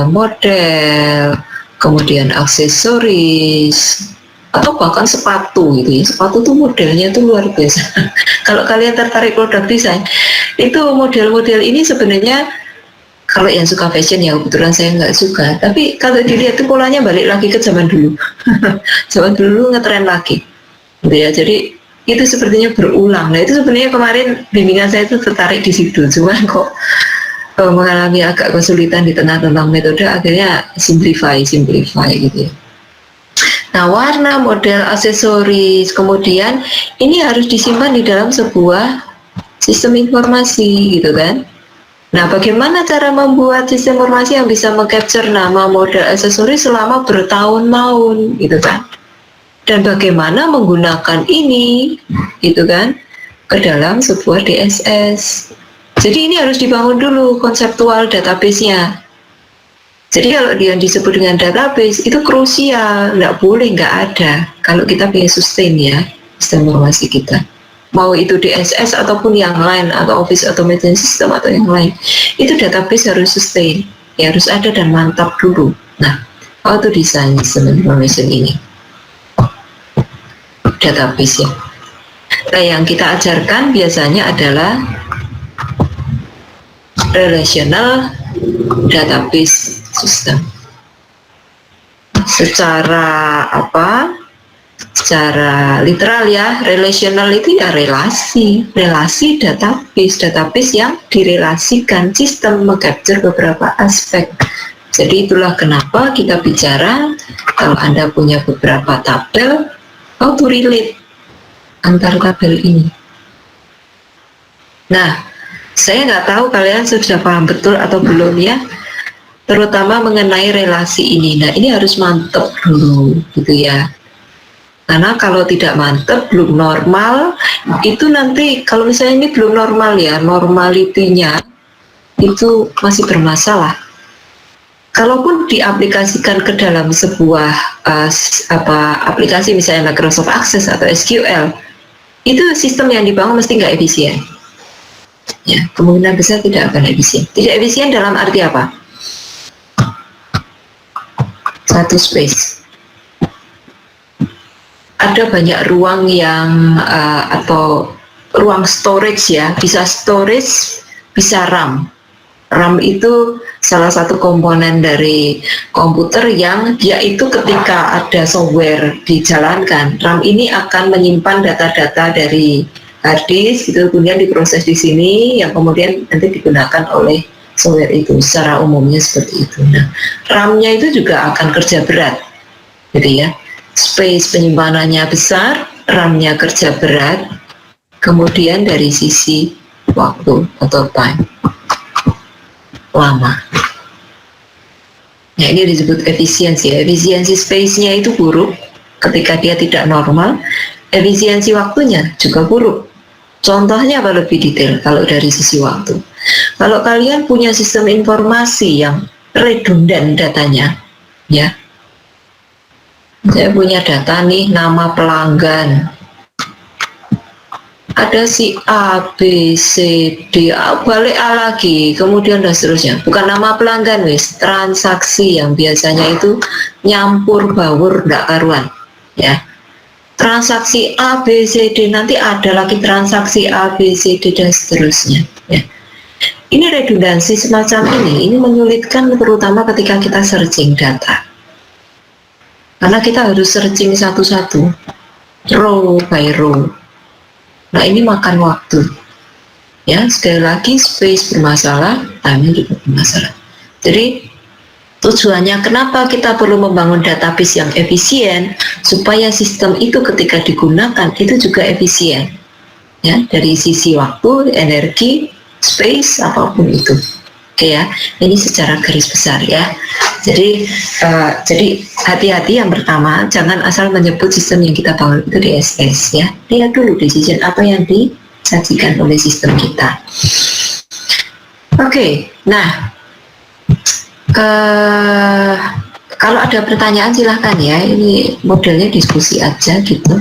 model, kemudian aksesoris, atau bahkan sepatu gitu ya. Sepatu tuh modelnya tuh luar biasa. Kalau kalian tertarik produk desain, itu model-model ini sebenarnya, kalau yang suka fashion ya, kebetulan saya nggak suka, tapi kalau dilihat tuh polanya balik lagi ke zaman dulu. Zaman dulu ngetren lagi gitu ya. Jadi itu sepertinya berulang. Nah itu sebenarnya kemarin bimbingan saya itu tertarik di situ, cuman kok mengalami agak kesulitan di tengah-tengah metode, akhirnya simplify gitu ya. Nah warna, model, aksesoris, kemudian ini harus disimpan di dalam sebuah sistem informasi gitu kan. Nah bagaimana cara membuat sistem informasi yang bisa mengcapture nama, model, aksesoris selama bertahun-tahun gitu kan. Dan bagaimana menggunakan ini gitu kan ke dalam sebuah DSS. Jadi ini harus dibangun dulu konseptual database-nya. Jadi kalau dia disebut dengan database itu krusial, nggak boleh nggak ada kalau kita pengen sustain ya sistem informasi kita. Mau itu DSS ataupun yang lain, atau Office Automation System atau yang lain, itu database harus sustain, ya harus ada dan mantap dulu. Nah, how to design sistem information ini? Database ya. Nah, yang kita ajarkan biasanya adalah relational database system. Secara literal ya, relational itu ya relasi database yang direlasikan, sistem mengcapture beberapa aspek. Jadi itulah kenapa kita bicara kalau Anda punya beberapa tabel, how to relate antar tabel ini. Nah, saya nggak tahu kalian sudah paham betul atau belum ya, terutama mengenai relasi ini. Nah, ini harus mantep dulu gitu ya. Karena kalau tidak mantep, belum normal, itu nanti kalau misalnya ini belum normal ya, normalitinya itu masih bermasalah. Kalaupun diaplikasikan ke dalam sebuah aplikasi misalnya Microsoft Access atau SQL, itu sistem yang dibangun mesti nggak efisien. Ya, kemungkinan besar tidak akan efisien. Tidak efisien dalam arti apa? Satu space. Ada banyak ruang yang atau ruang storage ya, bisa storage, bisa RAM. RAM itu salah satu komponen dari komputer yang dia itu ketika ada software dijalankan, RAM ini akan menyimpan data-data dari hard disk itu kemudian diproses di sini yang kemudian nanti digunakan oleh software itu, secara umumnya seperti itu. Nah, RAM-nya itu juga akan kerja berat, gitu ya. Space penyimpanannya besar, RAM-nya kerja berat. Kemudian dari sisi waktu atau time lama. Nah, ini disebut efisiensi. Efisiensi space-nya itu buruk ketika dia tidak normal. Efisiensi waktunya juga buruk. Contohnya apa lebih detail kalau dari sisi waktu? Kalau kalian punya sistem informasi yang redundan datanya, ya, saya punya data nih, nama pelanggan, ada si A, B, C, D, balik A lagi, kemudian dan seterusnya. Bukan nama pelanggan, wis, transaksi yang biasanya itu nyampur baur ndak karuan, ya. Transaksi A, B, C, D, nanti ada lagi transaksi A, B, C, D, dan seterusnya, ya. Ini redundansi semacam ini menyulitkan terutama ketika kita searching data. Karena kita harus searching satu-satu, row by row. Nah, ini makan waktu. Ya, sekali lagi space bermasalah, time juga bermasalah. Jadi tujuannya kenapa kita perlu membangun database yang efisien supaya sistem itu ketika digunakan itu juga efisien. Ya, dari sisi waktu, energi, space, apapun itu. Oke ya, ini secara garis besar ya. Jadi hati-hati yang pertama, jangan asal menyebut sistem yang kita bangun itu DSS ya. Lihat dulu decision apa yang disajikan oleh sistem kita. Oke, nah kalau ada pertanyaan silahkan ya. Ini modelnya diskusi aja gitu.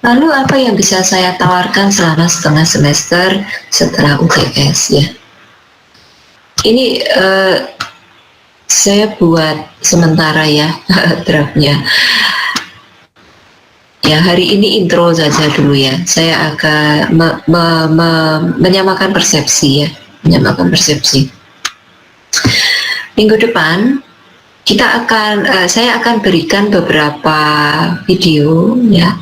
Lalu apa yang bisa saya tawarkan selama setengah semester setelah UTS ya? Ini saya buat sementara ya draftnya. Ya, hari ini intro saja dulu ya. Saya akan menyamakan persepsi ya, menyamakan persepsi. Minggu depan saya akan berikan beberapa video ya.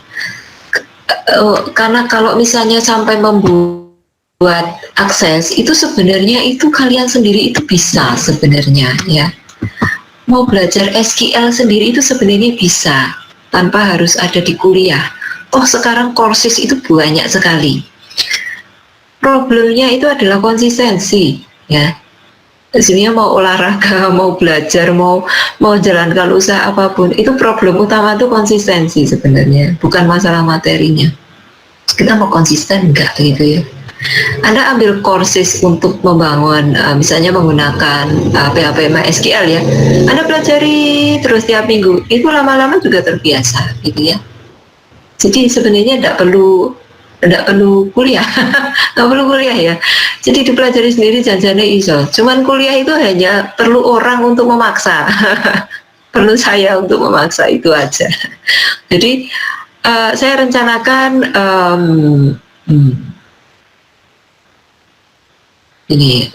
Karena kalau misalnya sampai membuat akses itu sebenarnya itu kalian sendiri itu bisa sebenarnya ya. Mau belajar SQL sendiri itu sebenarnya bisa tanpa harus ada di kuliah. Oh, sekarang courses itu banyak sekali. Problemnya itu adalah konsistensi ya. Sebenarnya mau olahraga, mau belajar, mau jalankan usaha apapun, itu problem utama itu konsistensi sebenarnya, bukan masalah materinya. Kita mau konsisten enggak gitu ya. Anda ambil courses untuk membangun, misalnya menggunakan PHP MySQL ya. Anda pelajari terus tiap minggu, itu lama-lama juga terbiasa gitu ya. Jadi sebenarnya enggak perlu kuliah. Nggak perlu kuliah ya. Jadi dipelajari sendiri janjane iso. Cuman kuliah itu hanya perlu orang untuk memaksa. Perlu saya untuk memaksa, itu aja. Jadi saya rencanakan ini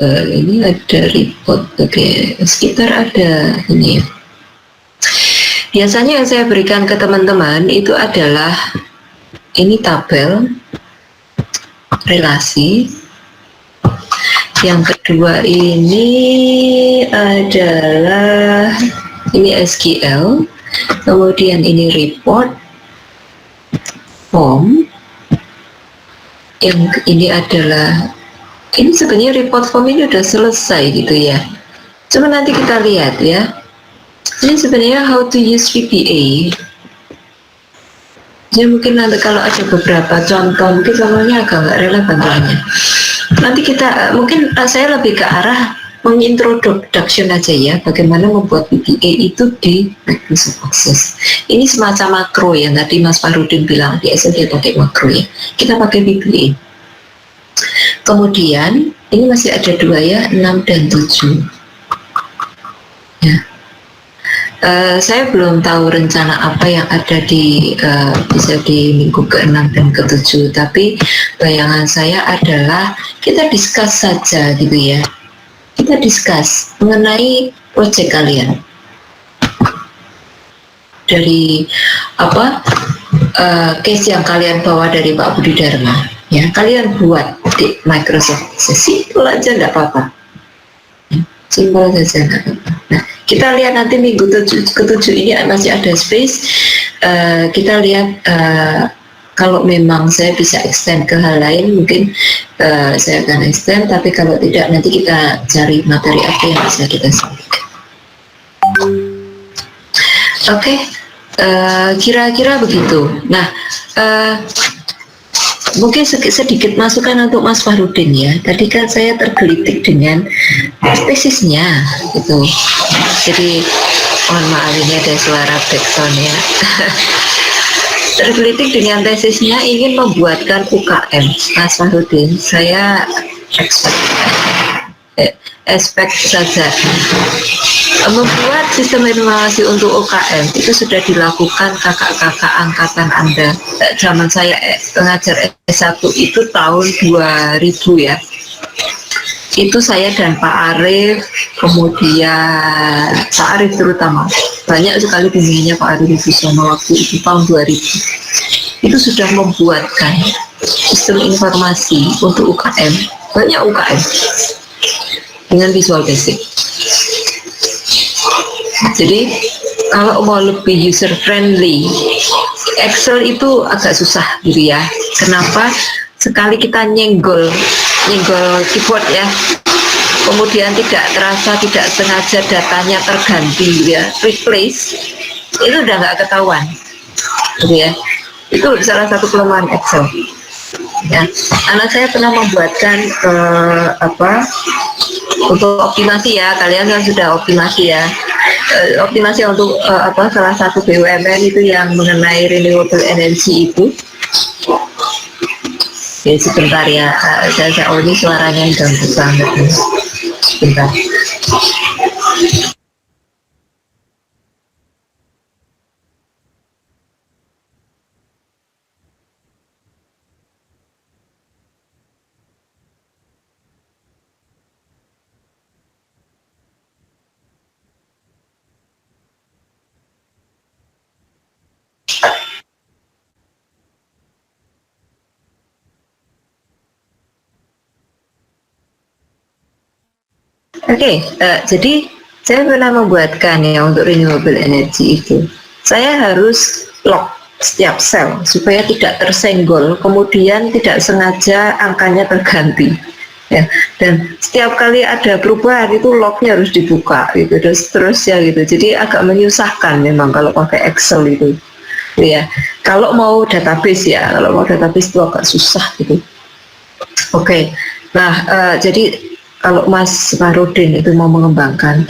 ada report. Oke, sekitar ada ini. Biasanya yang saya berikan ke teman-teman itu adalah ini tabel relasi. Yang kedua ini adalah ini SQL, kemudian ini report, form. Yang ini adalah ini sebenarnya report form ini udah selesai gitu ya. Cuma nanti kita lihat ya. Ini sebenarnya how to use VBA. Ya mungkin nanti kalau ada beberapa contoh, mungkin contohnya agak nggak relevan soalnya. Nanti kita mungkin saya lebih ke arah mengintroduction aja ya, bagaimana membuat VBA itu di Microsoft Access. Ini semacam makro yang tadi Mas Farudin bilang di SLD pakai makro ya. Kita pakai VBA. Kemudian ini masih ada dua ya, 6 dan 7. Ya. Saya belum tahu rencana apa yang ada bisa di minggu ke-6 dan ke-7, tapi bayangan saya adalah kita discuss saja gitu ya. Kita discuss mengenai proyek kalian. Dari case yang kalian bawa dari Pak Budi Dharma. Ya, kalian buat di Microsoft. Simpel aja enggak apa-apa. Simpel saja enggak apa-apa. Nah, kita lihat nanti minggu ke-7 ini masih ada space. Kita lihat kalau memang saya bisa extend ke hal lain, mungkin saya akan extend, tapi kalau tidak, nanti kita cari materi apa yang bisa kita sampaikan. Oke, kira-kira begitu. Nah, mungkin sedikit masukan untuk Mas Fahrudin ya. Tadi kan saya tergelitik dengan tesisnya gitu. Jadi mohon maaf, ini ada suara background ya. Tergelitik dengan tesisnya ingin membuatkan UKM. Mas Fahrudin, saya expect saja. Membuat sistem informasi untuk UKM itu sudah dilakukan kakak-kakak angkatan Anda. Zaman saya mengajar S1 itu tahun 2000 ya. Itu saya dan Pak Arief, kemudian Pak Arief terutama, banyak sekali bimbingannya Pak Arief Wibisono waktu itu tahun 2000. Itu sudah membuatkan sistem informasi untuk UKM, banyak UKM dengan Visual Basic. Jadi kalau mau lebih user friendly, Excel itu agak susah gitu ya. Kenapa? Sekali kita nyenggol keyboard ya, kemudian tidak terasa, tidak sengaja datanya terganti gitu ya, replace, itu udah nggak ketahuan gitu ya. Itu salah satu kelemahan Excel ya. Anak saya pernah membuatkan untuk optimasi ya, kalian kan sudah optimasi ya, optimasi untuk salah satu BUMN itu yang mengenai renewable energy itu. Ya sebentar ya, saya ini suaranya ganggu banget nih. Sebentar. Oke, jadi saya pernah membuatkan ya untuk renewable energy itu. Saya harus lock setiap sel supaya tidak tersenggol, kemudian tidak sengaja angkanya terganti. Ya, dan setiap kali ada perubahan itu locknya harus dibuka gitu, dan seterusnya gitu. Jadi agak menyusahkan memang kalau pakai Excel itu. Ya, kalau mau database ya, kalau mau database itu agak susah gitu. Oke, nah jadi kalau Mas Fahrudin itu mau mengembangkan,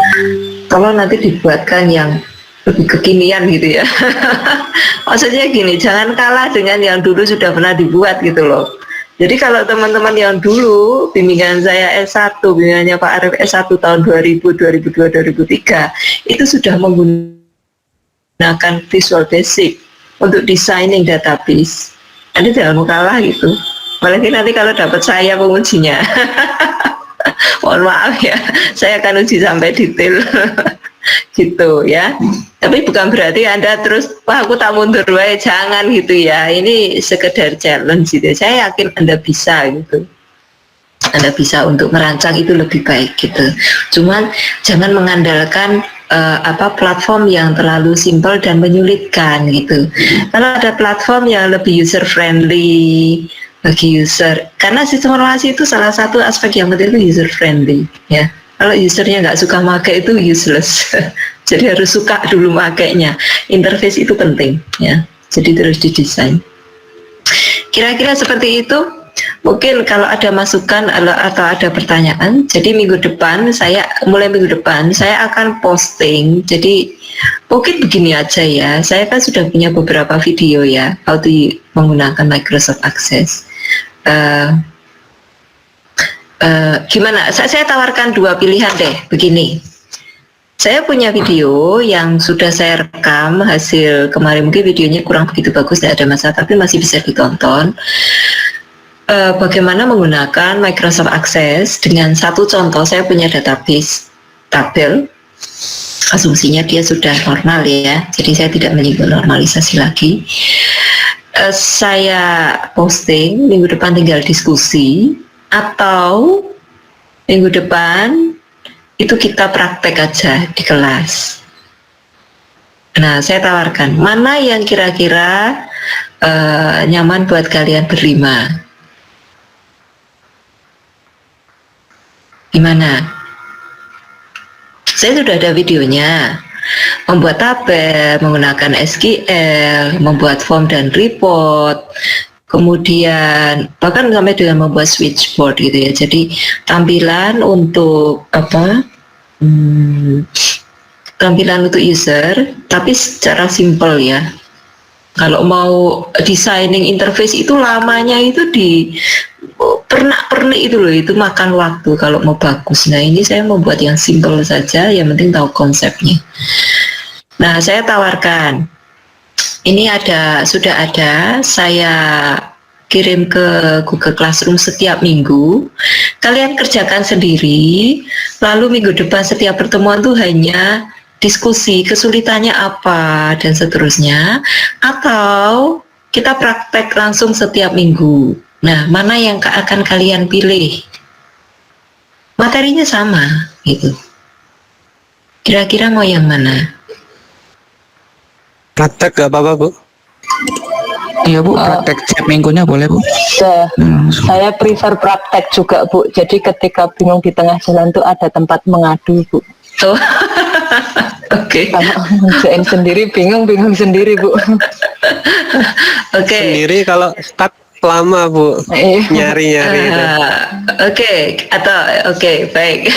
kalau nanti dibuatkan yang lebih kekinian gitu ya. Maksudnya gini, jangan kalah dengan yang dulu sudah pernah dibuat gitu loh. Jadi kalau teman-teman yang dulu, bimbingan saya S1, bimbingannya Pak Arief S1 tahun 2000, 2002, 2003, itu sudah menggunakan Visual Basic untuk designing database. Nanti jangan kalah gitu. Apalagi nanti kalau dapat saya pengujinya. Mohon maaf ya, saya akan uji sampai detail gitu ya. Tapi bukan berarti Anda terus, wah aku tak mundur, wah jangan gitu ya. Ini sekedar challenge gitu. Saya yakin Anda bisa gitu. Anda bisa untuk merancang itu lebih baik gitu. Cuman jangan mengandalkan platform yang terlalu simpel dan menyulitkan gitu. Kalau ada platform yang lebih user friendly bagi user, karena sistem informasi itu salah satu aspek yang penting itu user friendly ya. Kalau usernya nggak suka pakai itu useless. Jadi harus suka dulu makainya. Interface itu penting ya. Jadi terus didesain. Kira-kira seperti itu. Mungkin kalau ada masukan atau ada pertanyaan, jadi mulai minggu depan saya akan posting. Jadi mungkin begini aja ya, saya kan sudah punya beberapa video ya, how to menggunakan Microsoft Access. Gimana? Saya tawarkan dua pilihan deh, begini. Saya punya video yang sudah saya rekam hasil kemarin, mungkin videonya kurang begitu bagus, tidak ada masalah, tapi masih bisa ditonton. Bagaimana menggunakan Microsoft Access dengan satu contoh, saya punya database tabel, asumsinya dia sudah normal ya, jadi saya tidak menyinggung normalisasi lagi. Saya posting, minggu depan tinggal diskusi, atau minggu depan itu kita praktek aja di kelas. Nah, saya tawarkan mana yang kira-kira nyaman buat kalian berlima. Gimana? Saya sudah ada videonya. Membuat tabel, menggunakan SQL, membuat form dan report, kemudian bahkan sampai dengan membuat switchboard gitu ya. Jadi tampilan untuk tampilan untuk user, tapi secara simple ya. Kalau mau designing interface itu lamanya itu di pernak-pernik itu loh, itu makan waktu kalau mau bagus. Nah ini saya membuat yang simple saja, yang penting tahu konsepnya. Nah saya tawarkan, ini sudah ada, saya kirim ke Google Classroom setiap minggu. Kalian kerjakan sendiri, lalu minggu depan setiap pertemuan tuh hanya diskusi kesulitannya apa dan seterusnya, atau kita praktek langsung setiap minggu. Nah, mana yang akan kalian pilih? Materinya sama, gitu. Kira-kira mau yang mana? Praktek gak apa-apa, Bu? Iya Bu, praktek setiap minggunya boleh Bu. Saya prefer praktek juga Bu. Jadi ketika bingung di tengah jalan tuh ada tempat mengadu Bu. Oh, oke. Kalau ngerjain sendiri bingung sendiri Bu. Oke. Sendiri kalau stuck lama Bu, nyari-nyari itu. Oke, baik.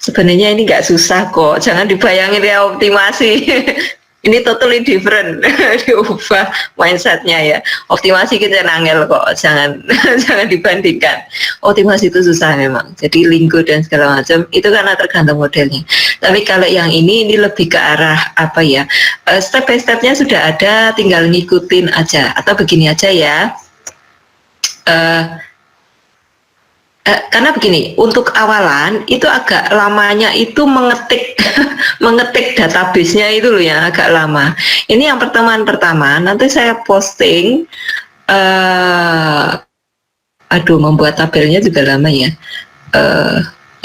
Sebenarnya ini nggak susah kok, jangan dibayangin ya optimasi. Ini totally different, diubah mindsetnya ya. Optimasi kita nangel kok, jangan dibandingkan. Optimasi itu susah memang. Jadi linggo dan segala macam itu karena tergantung modelnya. Tapi kalau yang ini lebih ke arah apa ya? Step by stepnya sudah ada, tinggal ngikutin aja. Atau begini aja ya. Karena begini, untuk awalan itu agak lamanya itu mengetik mengetik database-nya itu loh yang agak lama. Ini yang pertemuan pertama, nanti saya posting. Membuat tabelnya juga lama ya.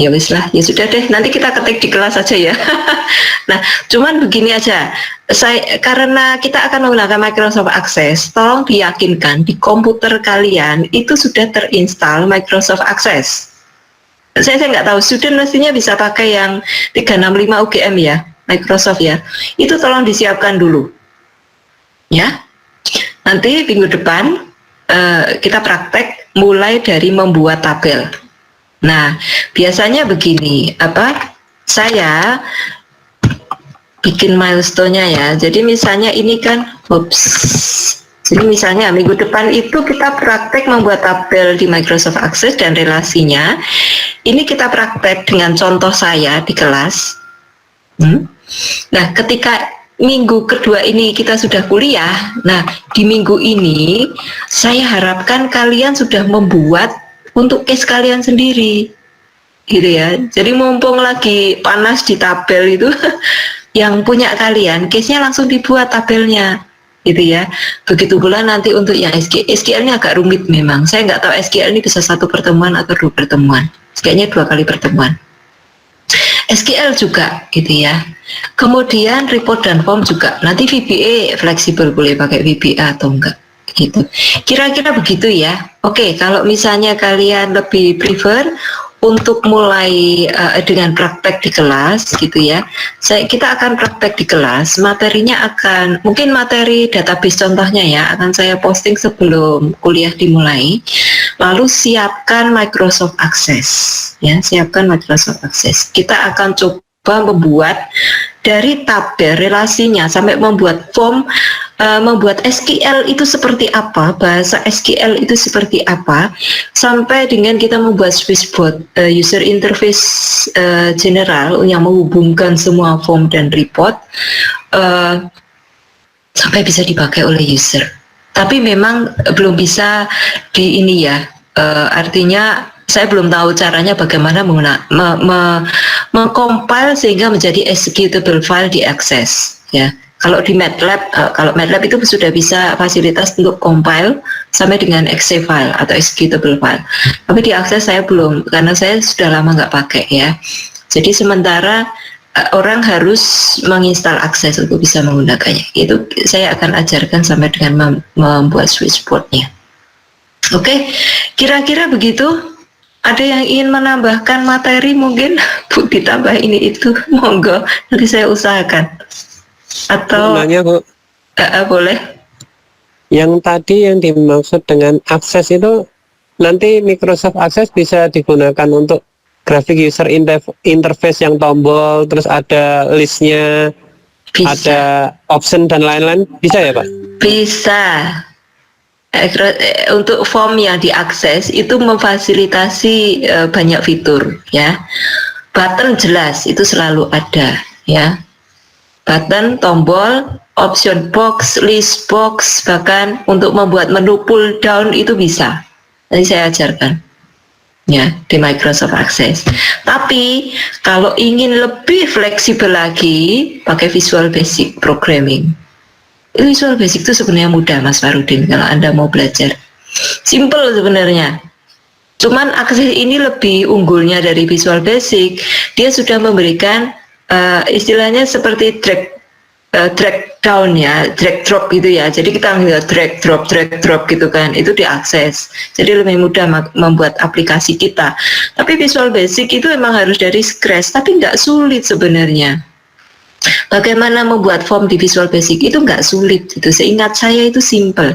Ya wis lah, ya sudah deh, nanti kita ketik di kelas aja ya. Nah, cuman begini aja, karena kita akan menggunakan Microsoft Access, tolong diyakinkan di komputer kalian itu sudah terinstall Microsoft Access. Saya nggak tahu, student mestinya bisa pakai yang 365 UGM ya, Microsoft ya. Itu tolong disiapkan dulu, ya. Nanti minggu depan kita praktek mulai dari membuat tabel. Nah, biasanya begini, saya bikin milestone-nya ya. Jadi misalnya ini kan, jadi misalnya minggu depan itu kita praktek membuat tabel di Microsoft Access dan relasinya. Ini kita praktek dengan contoh saya di kelas. Nah, ketika minggu kedua ini kita sudah kuliah, nah di minggu ini saya harapkan kalian sudah membuat untuk case kalian sendiri, gitu ya. Jadi mumpung lagi panas di tabel itu, yang punya kalian, case-nya langsung dibuat tabelnya, gitu ya. Begitu pula nanti untuk yang SQL-nya agak rumit memang. Saya nggak tahu SQL ini bisa 1 pertemuan atau 2 pertemuan. Kayaknya 2 kali pertemuan. SQL juga, gitu ya. Kemudian report dan form juga. Nanti VBA fleksibel, boleh pakai VBA atau enggak. Gitu. Kira-kira begitu ya. Oke, kalau misalnya kalian lebih prefer untuk mulai dengan praktek di kelas gitu ya. Kita akan praktek di kelas, materinya akan mungkin materi database contohnya ya akan saya posting sebelum kuliah dimulai. Lalu siapkan Microsoft Access ya, siapkan Microsoft Access. Kita akan coba membuat dari tabel relasinya sampai membuat form, membuat SQL itu seperti apa, bahasa SQL itu seperti apa, sampai dengan kita membuat switchboard, user interface general yang menghubungkan semua form dan report sampai bisa dipakai oleh user. Tapi memang belum bisa di ini ya, artinya saya belum tahu caranya bagaimana mengcompile sehingga menjadi executable file diakses ya. Kalau di MATLAB itu sudah bisa fasilitas untuk compile sampai dengan exe file atau executable file. Tapi diakses saya belum, karena saya sudah lama nggak pakai ya. Jadi sementara orang harus menginstal Access untuk bisa menggunakannya. Itu saya akan ajarkan sampai dengan membuat switchboardnya. Oke, kira-kira begitu. Ada yang ingin menambahkan materi mungkin Bu, ditambah ini itu, monggo, nanti saya usahakan. Atau Nanya, Bu. Boleh. Yang tadi yang dimaksud dengan akses itu nanti Microsoft Access bisa digunakan untuk graphic user interface yang tombol, terus ada listnya, Bisa. ada option dan lain-lain, bisa ya Pak? Bisa. Untuk form yang diakses itu memfasilitasi banyak fitur ya. Button jelas itu selalu ada ya. Button, tombol, option box, list box, bahkan untuk membuat menu pull down itu bisa. Nanti saya ajarkan ya di Microsoft Access. Tapi kalau ingin lebih fleksibel lagi pakai Visual Basic Programming. Visual Basic itu sebenarnya mudah Mas Farudin kalau Anda mau belajar. Simple sebenarnya. Cuman akses ini lebih unggulnya dari Visual Basic. Dia sudah memberikan istilahnya seperti drag down ya, drag drop gitu ya. Jadi kita lihat drag drop gitu kan, itu diakses. Jadi lebih mudah membuat aplikasi kita. Tapi Visual Basic itu memang harus dari scratch, tapi nggak sulit sebenarnya. Bagaimana membuat form di Visual Basic itu nggak sulit, itu seingat saya itu simple.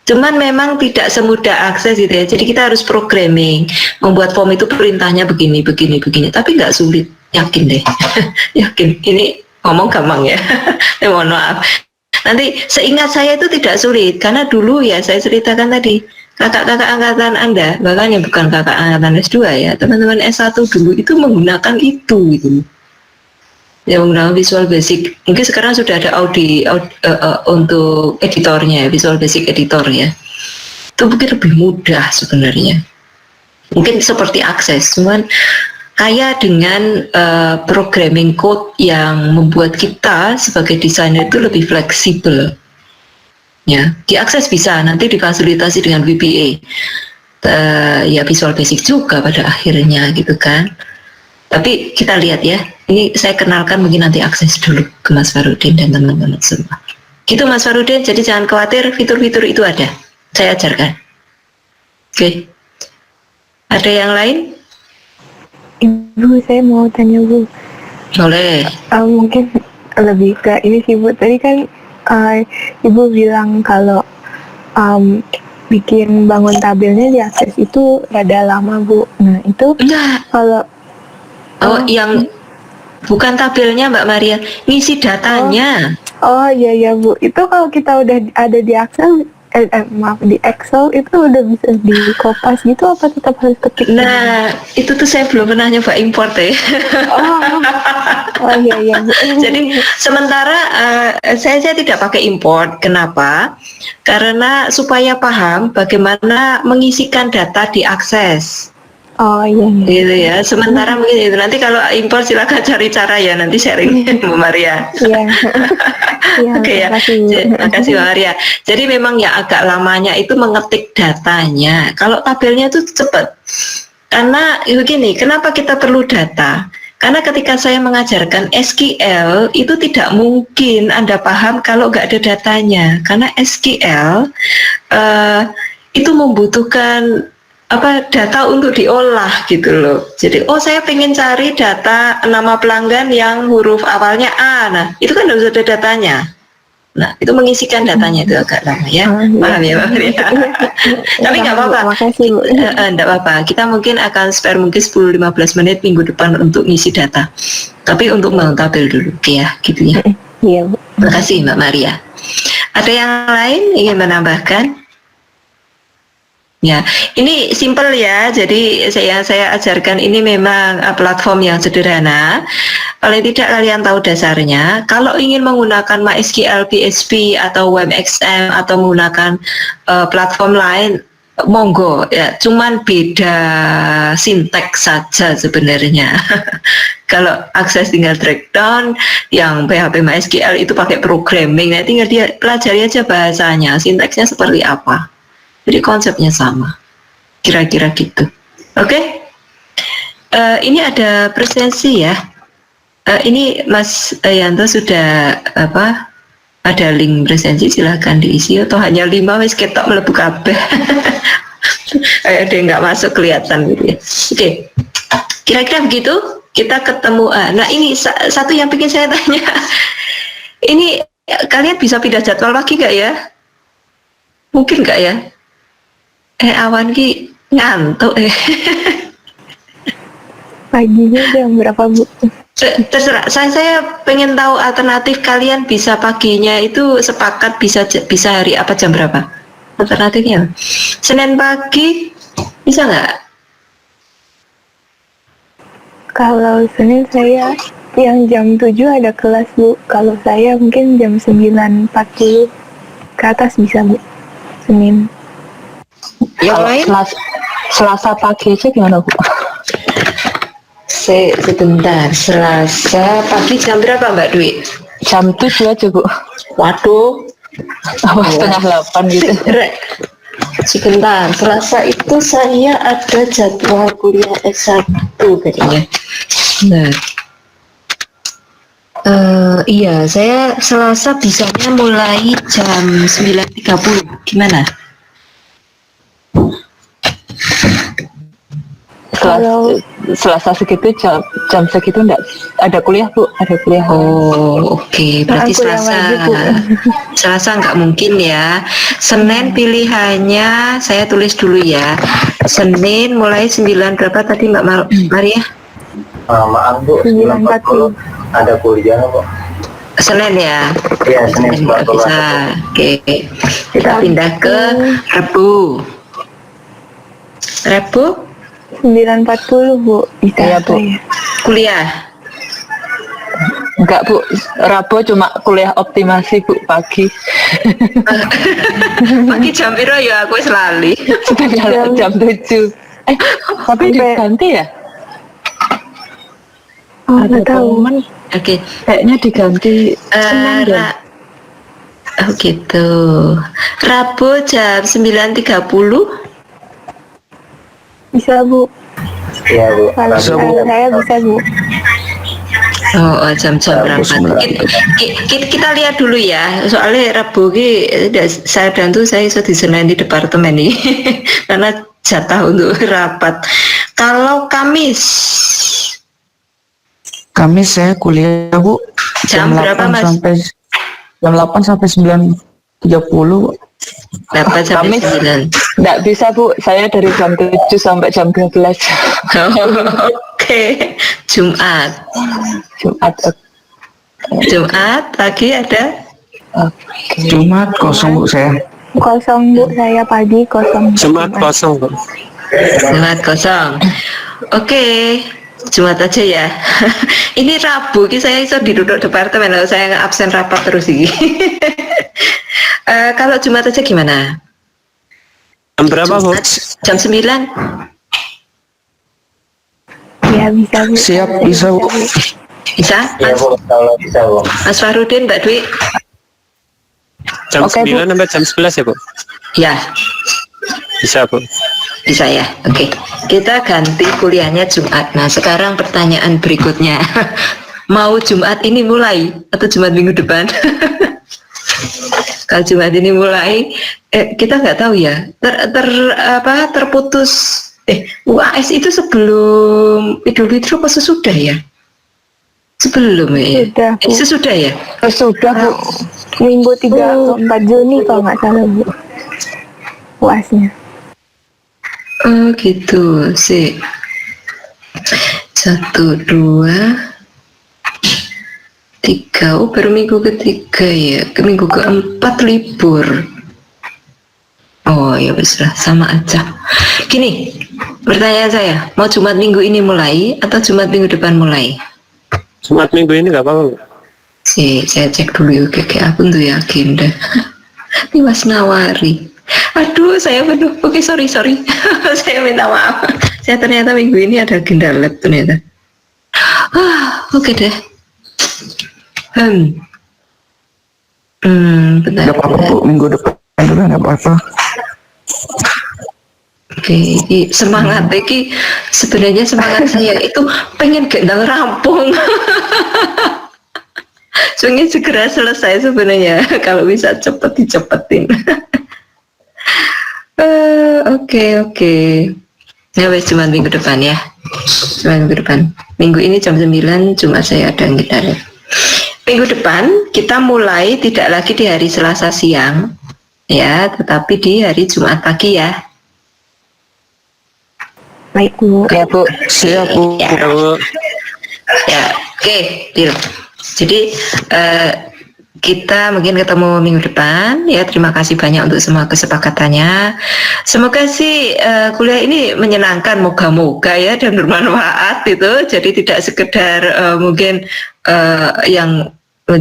Cuman memang tidak semudah akses gitu ya. Jadi kita harus programming, membuat form itu perintahnya begini. Tapi nggak sulit, yakin deh. Yakin. Ini ngomong gampang ya. Mohon maaf. Nanti seingat saya itu tidak sulit karena dulu ya saya ceritakan tadi kakak-kakak angkatan Anda, bahkan yang bukan kakak angkatan S2 ya, teman-teman S1 dulu itu menggunakan itu gitu. Ya menggunakan Visual Basic. Mungkin sekarang sudah ada untuk editornya, Visual Basic Editor ya. Itu mungkin lebih mudah sebenarnya. Mungkin seperti Access, cuman kaya dengan programming code yang membuat kita sebagai desainer itu lebih fleksibel. Ya, diakses bisa, nanti difasilitasi dengan VBA. Ya Visual Basic juga pada akhirnya gitu kan. Tapi kita lihat ya, ini saya kenalkan mungkin nanti akses dulu ke Mas Farudin dan teman-teman semua. Gitu Mas Farudin, jadi jangan khawatir, fitur-fitur itu ada, saya ajarkan. Oke. Ada yang lain? Ibu, saya mau tanya Bu. Boleh. Mungkin lebih ke ini sih Bu, tadi kan Ibu bilang kalau bikin bangun tabelnya diakses itu rada lama Bu. Nah itu Enggak. kalau yang bukan tabelnya Mbak Maria, ngisi datanya. Oh iya Bu, itu kalau kita udah ada di Excel, di Excel itu udah bisa dikopas gitu apa tetap harus ketik? Nah, itu tuh saya belum pernah nyoba import ya. Oh iya Bu. Jadi sementara saya tidak pakai import. Kenapa? Karena supaya paham bagaimana mengisikan data di Access. Oh iya. Gitu ya. Sementara mungkin itu, nanti kalau impor silakan cari cara ya, nanti sharing Bu Maria. Iya. Oke ya. Terima kasih Mbak Maria. Jadi memang ya agak lamanya itu mengetik datanya. Kalau tabelnya itu cepat. Karena begini, kenapa kita perlu data? Karena ketika saya mengajarkan SQL itu tidak mungkin Anda paham kalau nggak ada datanya. Karena SQL itu membutuhkan data untuk diolah gitu loh. Jadi saya pengen cari data nama pelanggan yang huruf awalnya A. Nah itu kan harus ada datanya. Nah itu mengisikan datanya itu agak lama ya. Paham ya Mbak Maria? Tapi nggak apa-apa. Nggak apa-apa. Kita mungkin akan spare mungkin 10-15 menit minggu depan untuk ngisi data. Tapi untuk tabel dulu ya gitu ya. Iya Bu. Terima kasih Mbak Maria. Ada yang lain ingin menambahkan? Ya, ini simple ya. Jadi saya ajarkan ini memang platform yang sederhana. Paling tidak kalian tahu dasarnya. Kalau ingin menggunakan MySQL, PHP atau WebXM atau menggunakan platform lain, monggo ya. Cuman beda sinteks saja sebenarnya. Kalau Access tinggal drag down, yang PHP MySQL itu pakai programming. Nah, tinggal dia pelajari aja bahasanya, sinteksnya seperti apa. Jadi konsepnya sama, kira-kira gitu. Oke. Ini ada presensi ya. Ini Mas Yanto sudah ada link presensi, silahkan diisi atau hanya 5 wis ketok mlebu kabeh. Ada yang nggak masuk kelihatan gitu ya. Oke, kira-kira begitu kita ketemu. Nah ini satu yang bikin saya tanya. Ini kalian bisa pindah jadwal lagi nggak ya? Mungkin nggak ya? Awan ki ngantuk Paginya jam berapa, Bu? Terserah. Saya pengen tahu alternatif kalian bisa paginya itu sepakat bisa hari apa jam berapa? Alternatifnya Senin pagi bisa nggak? Kalau Senin saya yang jam 7 ada kelas, Bu. Kalau saya mungkin jam 9.40 ke atas bisa, Bu. Senin. Yang lain? Selasa pagi aja gimana, Bu? Sebentar, Selasa pagi jam berapa Mbak Dwi? Jam 7 aja, Bu. Waduh, setengah 8 gitu. Sebentar, Selasa itu saya ada jadwal kuliah S1 kayaknya. Nah, iya, saya Selasa bisanya mulai jam 9.30. Gimana? Kalau Selasa segitu jam segitu enggak ada kuliah, Bu, ada kuliah. Oh, oke. Berarti Aku yang wajib, Bu. Selasa nggak mungkin ya. Senin pilihannya saya tulis dulu ya. Senin mulai 9 berapa tadi Mbak Maria? Maaf Bu, 9.40 ada kuliah Bu. Senin ya? Iya, Senin nggak 9.40. bisa. Oke. Kita pindah ke Rabu. Rabu 9.40, Bu. Bisa Iya, Bu. saya. kuliah. Enggak, Bu. Rabu cuma kuliah optimasi, Bu, pagi. Pagi jam piro ya aku wis lali. Jam 7. Tapi diganti ya? Oh, nggak tahu. Oke. Kayaknya diganti Senin deh. Oh gitu. Rabu jam 9.30. Bisa, Bu. Iya Bu. Kalau saya bisa, Bu. Jam-jam berapa? Kita lihat dulu ya. Soalnya Rabu saya bantu saya di Senin di departemen nih. Karena jatah untuk rapat. Kalau Kamis saya kuliah, Bu. Jam berapa, Mas? Jam 8 sampai 9.30. 8 sampai Kamis 9. Enggak bisa, Bu. Saya dari jam 7 sampai jam 12. Oke. Jumat pagi ada? Jumat kosong, Bu, saya. Kosong, Bu. Saya pagi kosong. Jumat kosong, Bu. Jumat kosong. Oke. Jumat aja ya. Ini Rabu saya iso duduk departemen, saya absen rapat terus ini. Kalau Jumat aja gimana? Jam berapa, Bu? Jam 9. Ya, bisa, Bu. Siap, bisa, Bu. Bisa? Iya Bu, kalau bisa Bu. Mas Farudin, Mbak Dwi? Jam Oke, 9 sampai jam 11 ya, Bu? Ya, Bisa, Bu. bisa ya. Oke. Kita ganti kuliahnya Jumat. Nah, sekarang pertanyaan berikutnya. Mau Jumat ini mulai atau Jumat minggu depan? Kalau Jumat ini mulai, kita nggak tahu ya. Terputus. UAS itu sebelum Idul Fitri apa sesudah ya? Sebelum ya? Sudah, Bu. Sesudah ya? Sudah, Bu. Minggu 3 atau 4 Juni kalau nggak salah, Bu. UASnya. Oh gitu sih. 1, 2, 3. Oh baru minggu ketiga ya. Ke minggu keempat libur. Oh ya wis lah, sama aja. Gini, pertanyaan saya, mau Jumat minggu ini mulai atau Jumat minggu depan mulai? Jumat minggu ini nggak apa-apa, Bu. Saya cek dulu yuk kayak aku tuh ya agenda. Ini Mas Nawari. Aduh, saya penuh. Oke, sorry. Saya minta maaf. Saya ternyata minggu ini ada agenda lab ternyata. Oke deh. Bentar. Nggak apa-apa, Bu. Minggu depan juga nggak apa-apa. Oke, semangat iki sebenarnya semangat saya itu pengen gendang rampung. Pengen segera selesai sebenarnya kalau bisa cepet dicepetin. Oke. Ya wes cuma minggu depan ya. Cuma minggu depan. Minggu ini jam 9 Jumat saya ada gitar. Minggu depan kita mulai tidak lagi di hari Selasa siang ya, tetapi di hari Jumat pagi ya. Baik Bu. Ya Bu. Siap Bu. Ya, oke, deal. Jadi kita mungkin ketemu minggu depan ya. Terima kasih banyak untuk semua kesepakatannya. Semoga sih kuliah ini menyenangkan, moga-moga ya, dan bermanfaat itu. Jadi tidak sekedar mungkin yang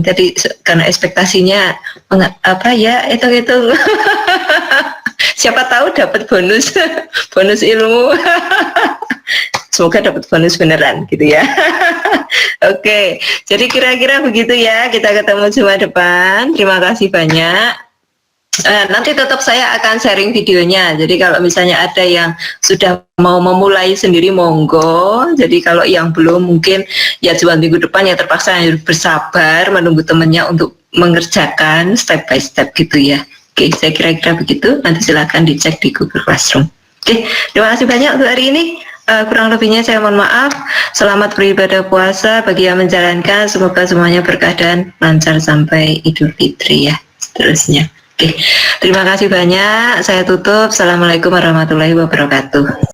tadi karena ekspektasinya apa ya itu siapa tahu dapat bonus ilmu. Semoga dapat bonus beneran gitu ya. Oke, jadi kira-kira begitu ya. Kita ketemu Jumat depan. Terima kasih banyak. Nanti tetap saya akan sharing videonya. Jadi kalau misalnya ada yang sudah mau memulai sendiri monggo. Jadi kalau yang belum mungkin ya Jumat minggu depan ya terpaksa harus bersabar menunggu temannya untuk mengerjakan step by step gitu ya. Oke, saya kira-kira begitu. Nanti silakan dicek di Google Classroom. Oke, terima kasih banyak untuk hari ini. Kurang lebihnya saya mohon maaf. Selamat beribadah puasa bagi yang menjalankan. Semoga semuanya berkah dan lancar sampai Idul Fitri ya. Seterusnya. Oke, terima kasih banyak. Saya tutup. Assalamualaikum warahmatullahi wabarakatuh.